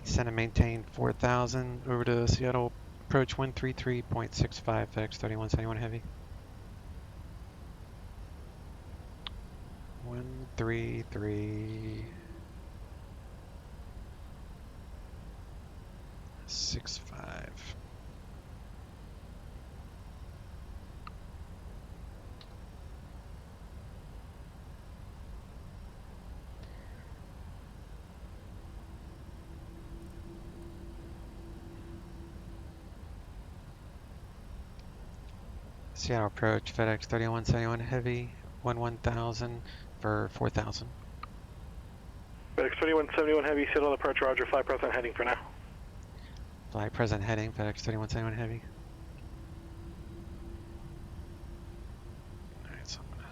Descend and maintain 4,000 over to Seattle approach 133.65, FedEx3171 Heavy. 133.65. Seattle approach, FedEx 3171 Heavy, 11,000 for 4,000. FedEx 3171 Heavy, Seattle approach, roger, fly present heading for now. Fly present heading, FedEx 3171 Heavy. Alright, so I'm gonna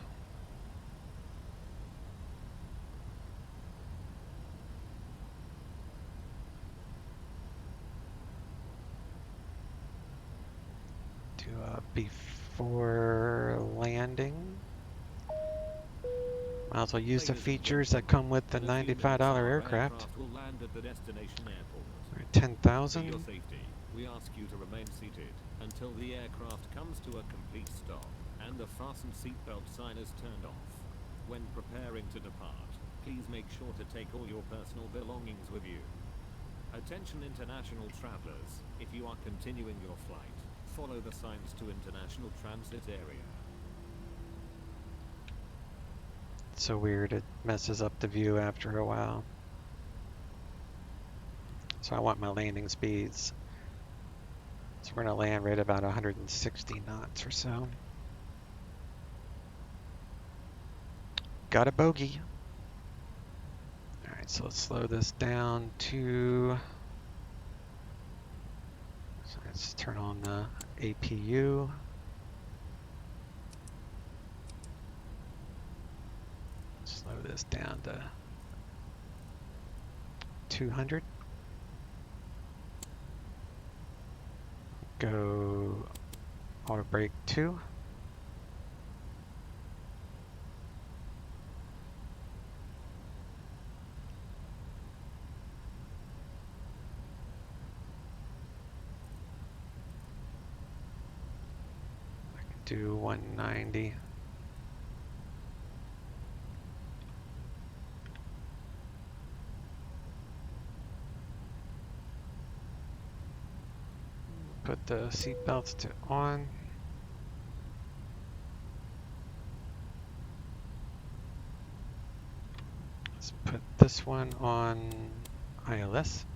do a before landing. Might as well use the features that come with the $95 aircraft. We're at 10,000. For your safety, we ask you to remain seated until the aircraft comes to a complete stop and the fasten seatbelt sign is turned off. When preparing to depart, please make sure to take all your personal belongings with you. Attention international travelers, if you are continuing your flight, follow the signs to international transit area. It's so weird, it messes up the view after a while. So I want my landing speeds. So we're gonna land right about 160 knots or so. Got a bogey. Alright, so let's slow this down to... So let's turn on the APU. this down to 200. Go auto brake 2. I can do 190. Put the seat belts to on. Let's put this one on ILS.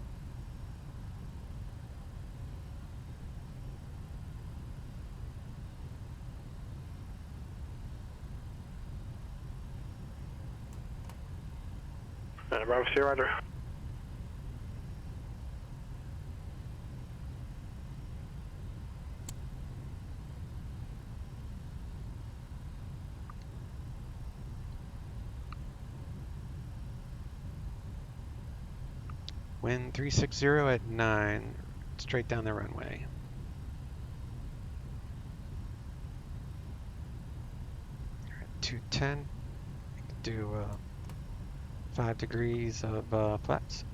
Bravo Sierra under. Wind 360 at 9, straight down the runway. At 210, we can do 5 degrees of flaps.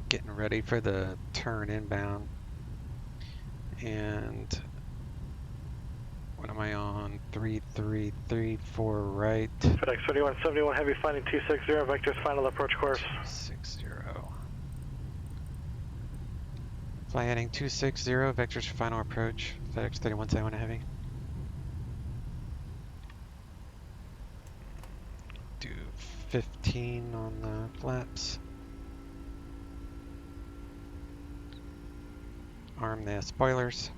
Getting ready for the turn inbound. And what am I on? 3334 right. FedEx 3171 Heavy finding 260, vectors final approach course. 260. Fly heading 260, vectors for final approach. FedEx 3171 Heavy. Do 15 on the flaps. Arm the spoilers.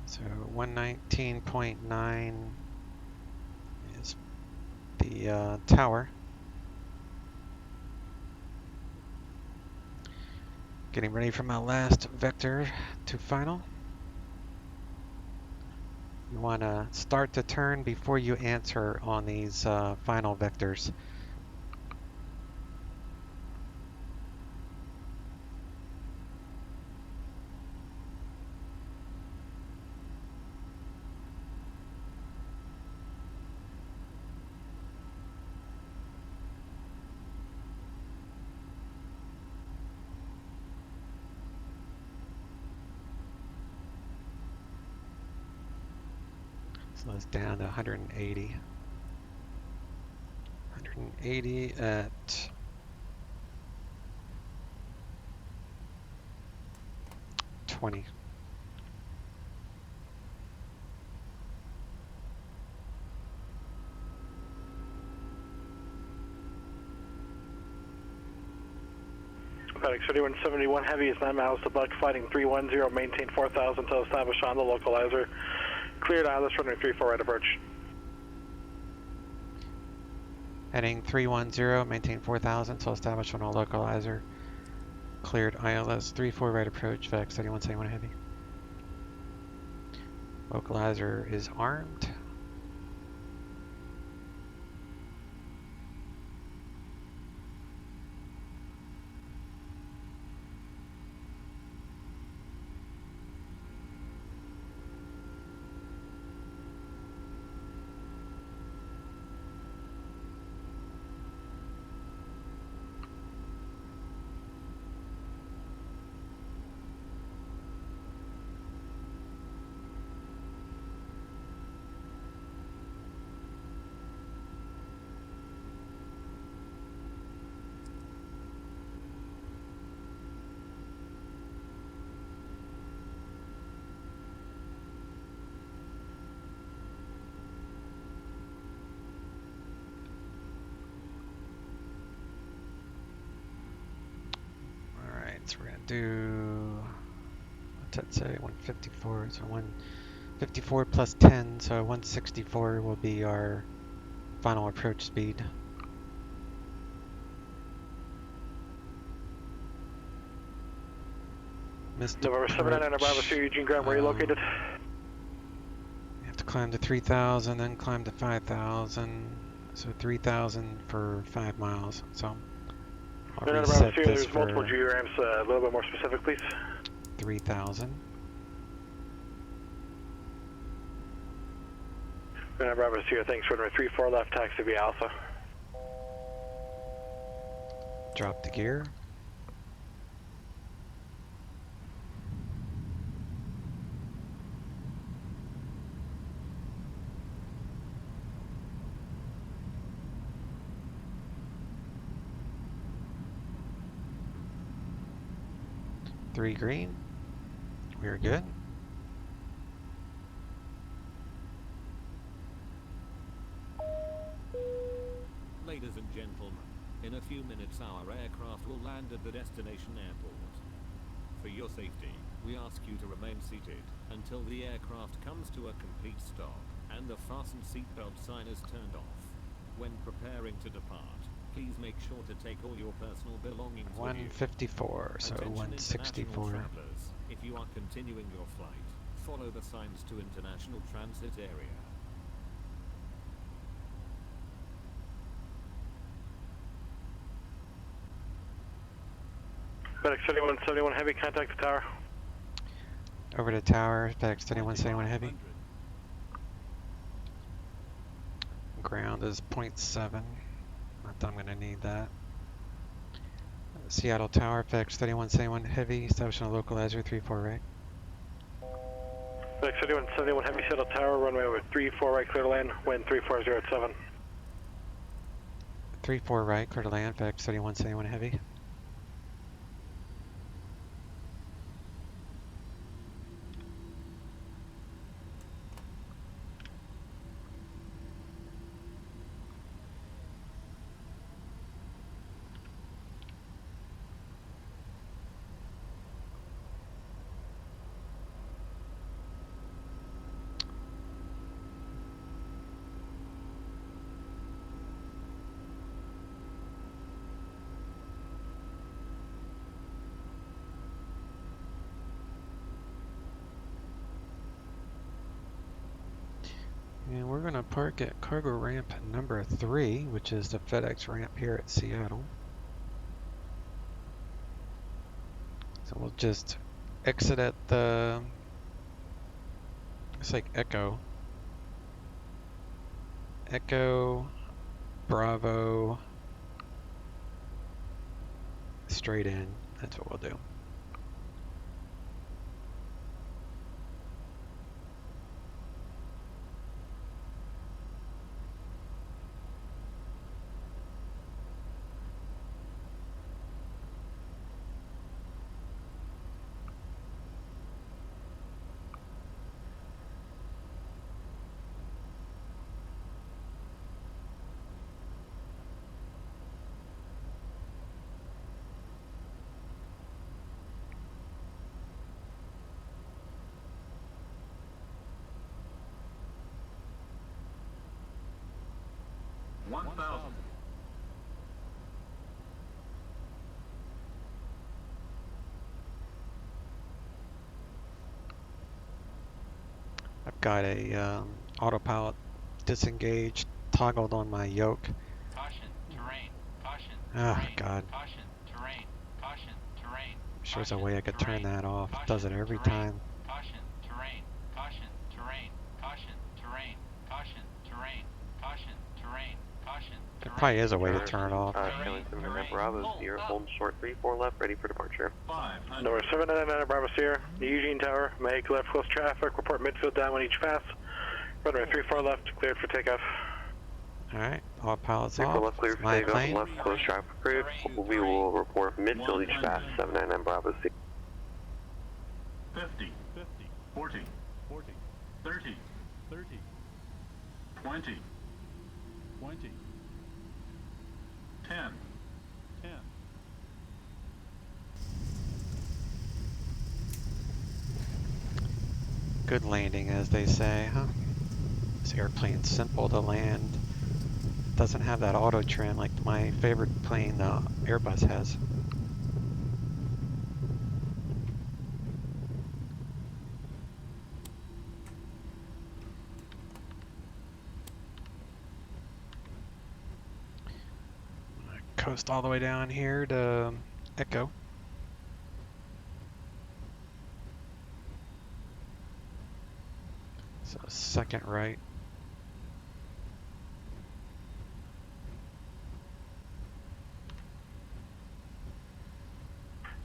So 119.9 is the tower. Getting ready for my last vector to final. You want to start the turn before you answer on these final vectors. So it's down to 180. 180 at 20. FedEx 3171 Heavy is 9 miles to Buck, fighting 310, maintain 4000 to establish on the localizer. Cleared ILS runway 34 right approach. Heading 310, maintain 4000 till established on all localizer. Cleared ILS 34 right approach, FedEx 3171 Heavy. Localizer is armed. do, what's that say, 154, so 154 plus 10, so 164 will be our final approach speed. Missed November 799 Bravo Sierra, Eugene Ground, where are you located? You have to climb to 3,000, then climb to 5,000, so 3,000 for 5 miles, so I'll Bravo reset Sierra, this there's multiple for G ramps, a little bit more specific, please. 3,000. Bravo Sierra, thanks, runway 34 left, taxi via Alpha. Drop the gear. Three green. We're good. Ladies and gentlemen, in a few minutes our aircraft will land at the destination airport. For your safety, we ask you to remain seated until the aircraft comes to a complete stop and the fasten seatbelt sign is turned off. When preparing to depart, please make sure to take all your personal belongings with you. 154, so Attention 164. international travelers, if you are continuing your flight, follow the signs to international transit area. FedEx 3171 Heavy, contact the tower. Over to tower, FedEx 3171 Heavy. Ground is 0.7. Not that I'm going to need that. Seattle Tower, FedEx 3171 Heavy, establishing a local Azure 34 right. FedEx 3171 Heavy, Seattle Tower, runway over 34 right, clear to land, wind 340 at 7. 34 right, clear to land, FedEx 3171 Heavy. And we're going to park at cargo ramp number 3, which is the FedEx ramp here at Seattle. So we'll just exit at the, it's like Echo, Bravo, straight in. That's what we'll do. I've got a autopilot disengaged, toggled on my yoke. Caution, terrain, caution, Oh terrain, God. Caution, terrain, caution, terrain. Sure, there's a Caution, way I could terrain, turn that off. Caution, Does it every terrain, time. Caution, terrain, caution, terrain, caution, terrain, caution, terrain, caution, terrain, caution. There probably is a way to turn it off. Bravo, Sierra, hold short 34 left, ready for departure. Number 799 Bravo Sierra, the Eugene Tower, make left close traffic, report midfield down on each pass. Runway 34 left, cleared for takeoff. Alright, all pilots 34 off. left, clear It's for my takeoff, plane. left close traffic approved. We will report midfield each pass, 799 Bravo Sierra. 50, 40, 30, 20, 10. good landing, as they say, huh? This airplane's simple to land. Doesn't have that auto trim like my favorite plane, the Airbus, has. Coast all the way down here to Echo. So second right.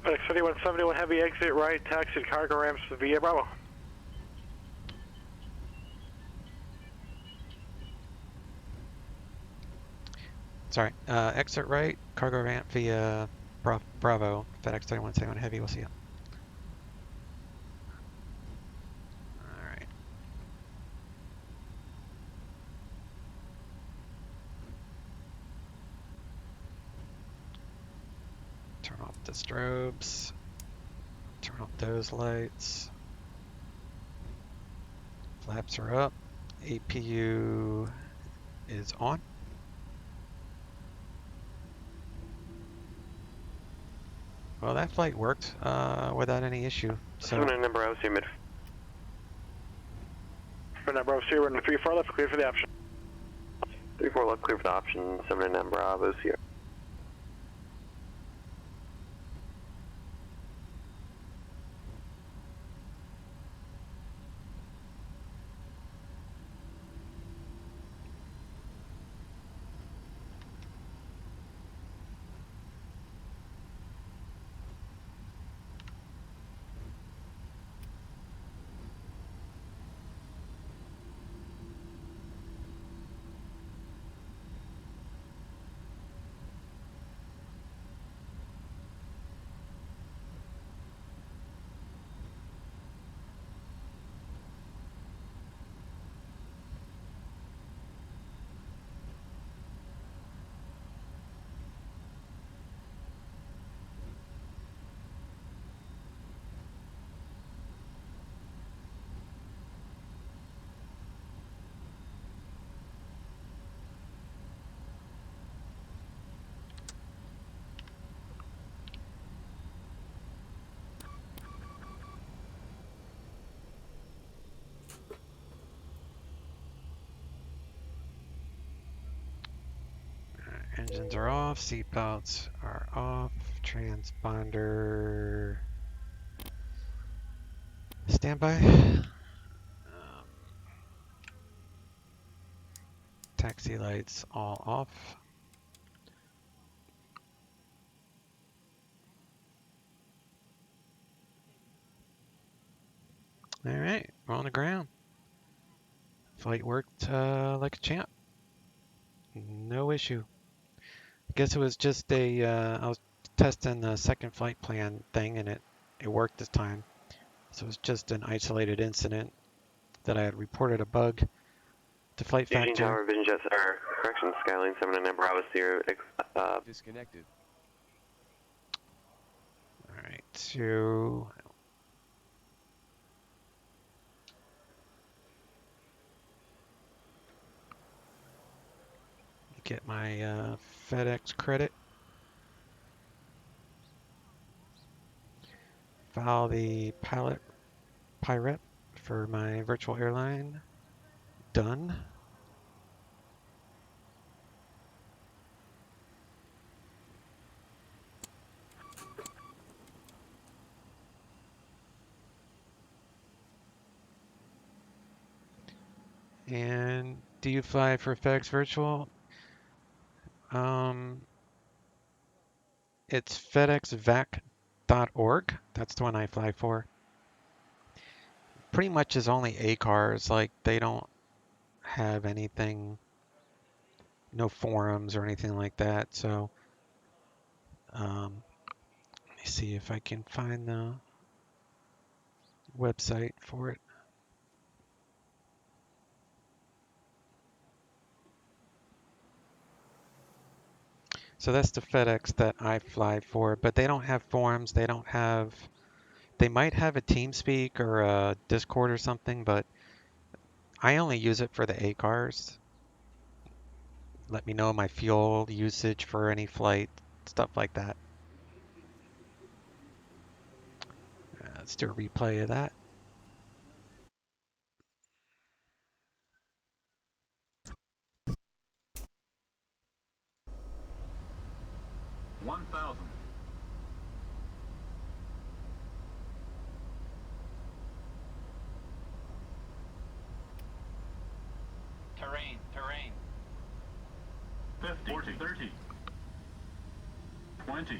FedEx 3171 Heavy, exit right, taxi cargo ramps via Bravo. Sorry, exit right, cargo ramp via Bravo, FedEx 3171 Heavy, we'll see you. Alright. Turn off the strobes. Turn off those lights. Flaps are up. APU is on. Well, that flight worked without any issue. So. 79 Bravo, see mid. 79 Bravo, see running 34 left, clear for the option. 34 left, clear for the option. 79 Bravo, see you. Engines are off, seatbelts are off, transponder standby. Taxi lights all off. All right, we're on the ground. Flight worked like a champ. No issue. I guess it was just a, I was testing the second flight plan thing and it worked this time. So it was just an isolated incident that I had reported a bug to Flight Eugene Factor. Tower, Vision Jets, correction, Skyline 79 Bravo, see you. Disconnected. All right, so get my FedEx credit. File the pirate for my virtual airline. Done. And do you fly for FedEx Virtual? It's FedExVac.org. That's the one I fly for. Pretty much is only ACARs. Like they don't have anything, no forums or anything like that. So let me see if I can find the website for it. So that's the FedEx that I fly for, but they don't have forums. They don't have They might have a TeamSpeak or a Discord or something, but I only use it for the ACARs. Let me know my fuel usage for any flight, stuff like that. Let's do a replay of that. Terrain, terrain. 50, 40, 30, 20.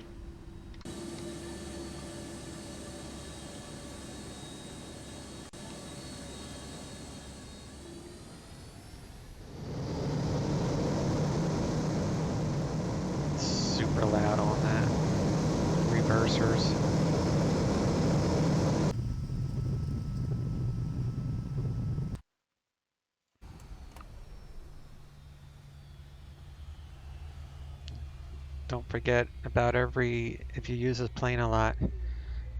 Super loud on that. Reversers. Don't forget about if you use this plane a lot,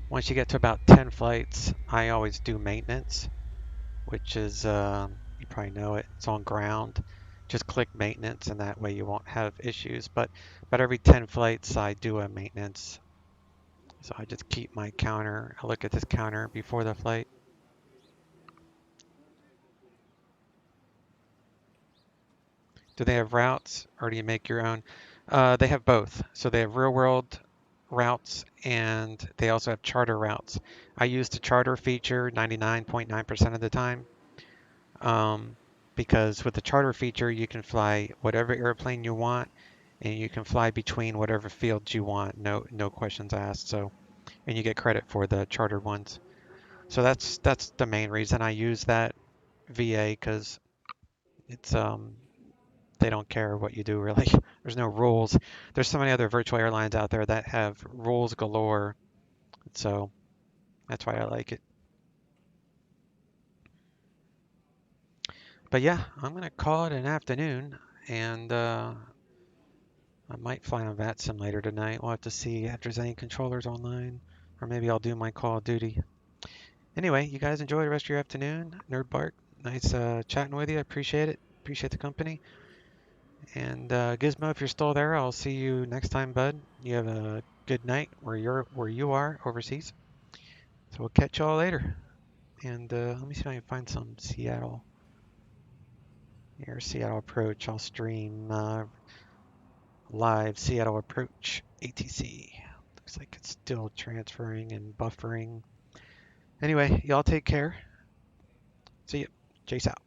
once you get to about 10 flights, I always do maintenance, which is, you probably know it, it's on ground. Just click maintenance and that way you won't have issues. But about every 10 flights, I do a maintenance. So I just keep my counter, I look at this counter before the flight. Do they have routes or do you make your own? They have both. So they have real world routes and they also have charter routes. I use the charter feature 99.9% of the time because with the charter feature you can fly whatever airplane you want and you can fly between whatever fields you want, no questions asked. So and you get credit for the chartered ones. So that's the main reason I use that VA because it's they don't care what you do really. There's no rules. There's so many other virtual airlines out there that have rules galore. So that's why I like it. But yeah, I'm gonna call it an afternoon, and I might fly on VATSIM later tonight. We'll have to see if there's any controllers online, or maybe I'll do my Call of Duty. Anyway, you guys enjoy the rest of your afternoon. Nerd Bark, nice chatting with you. I appreciate it. Appreciate the company. And Gizmo, if you're still there, I'll see you next time, bud. You have a good night where you are overseas. So we'll catch y'all later. And let me see if I can find some Seattle approach. I'll stream live Seattle approach ATC. Looks like it's still transferring and buffering. Anyway, y'all take care. See ya. Chase out.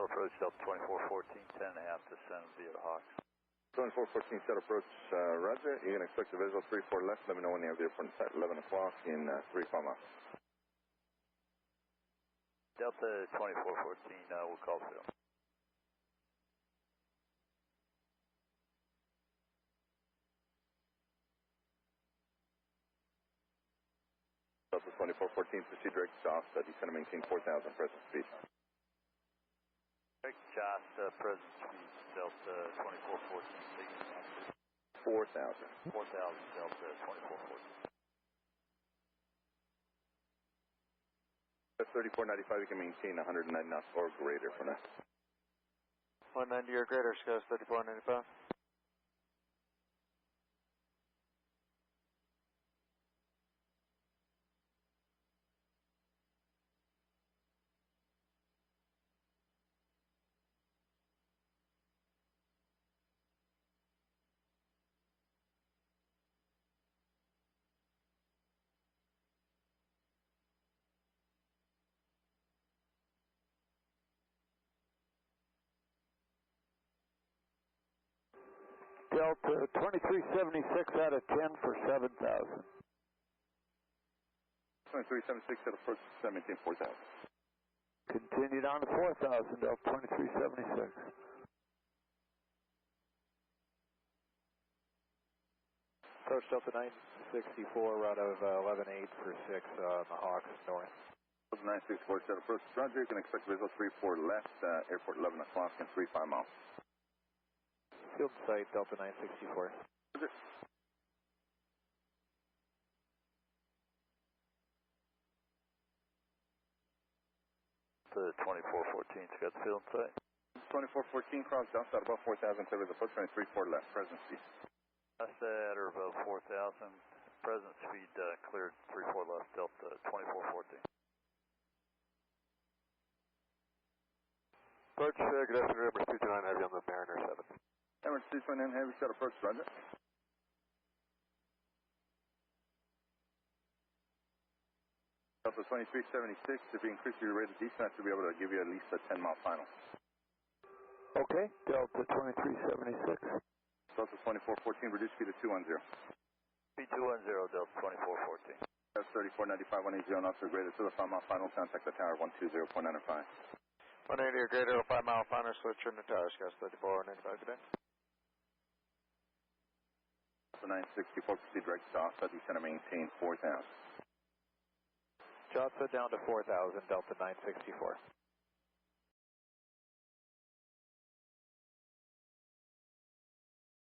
Approach Delta 2414, 10 and a half descend via the Hawks. 2414 set approach, roger. You can expect the visual 34 left. Let me know when you have the airport set 11 o'clock in 3 miles. Delta 2414, we'll call Phil. Delta 2414, proceed direct south. Descend and maintain 4,000 present speed. Direct south, present speed, Delta 2414, 4,000. 4,000, Delta 2414. At 3495, you can maintain 109 knots or greater for now. 190 or greater, Scouts 3495. Delta 2376 out of 10 for 7,000. 2376 at approach, maintain 4,000. Continue down to 4,000, Delta 2376. Approach Delta 964, route of 11-8 for 6 on the Hawks north. 964, set approach. Roger, you can expect visual 34 left, airport 11 o'clock and 35 miles. Field site, Delta 964. Roger. The 2414, Scottsfield site. 2414, cross outside above 4,000, clear the approach runway 34 left, present speed. That's at or above 4,000, present speed cleared 34 left, Delta 2414. Approach, good afternoon, Emirates 229 Heavy on the Mariner 7. Emirates 229 Heavy, set approach, roger. Delta 2376, if you increase your rate of descent, to be able to give you at least a 10-mile final. Okay, Delta 2376. Delta 2414, reduce speed to 210. Speed 210, Delta 2414. That's 3495, 180, knots or greater to the 5-mile final, contact the tower 120.95. 180 or greater, 5-mile final, switch in the tower, Scotts 34, 95 today. Delta 964, proceed direct south, descend and maintain 4,000. Jotza down to 4,000, Delta 964.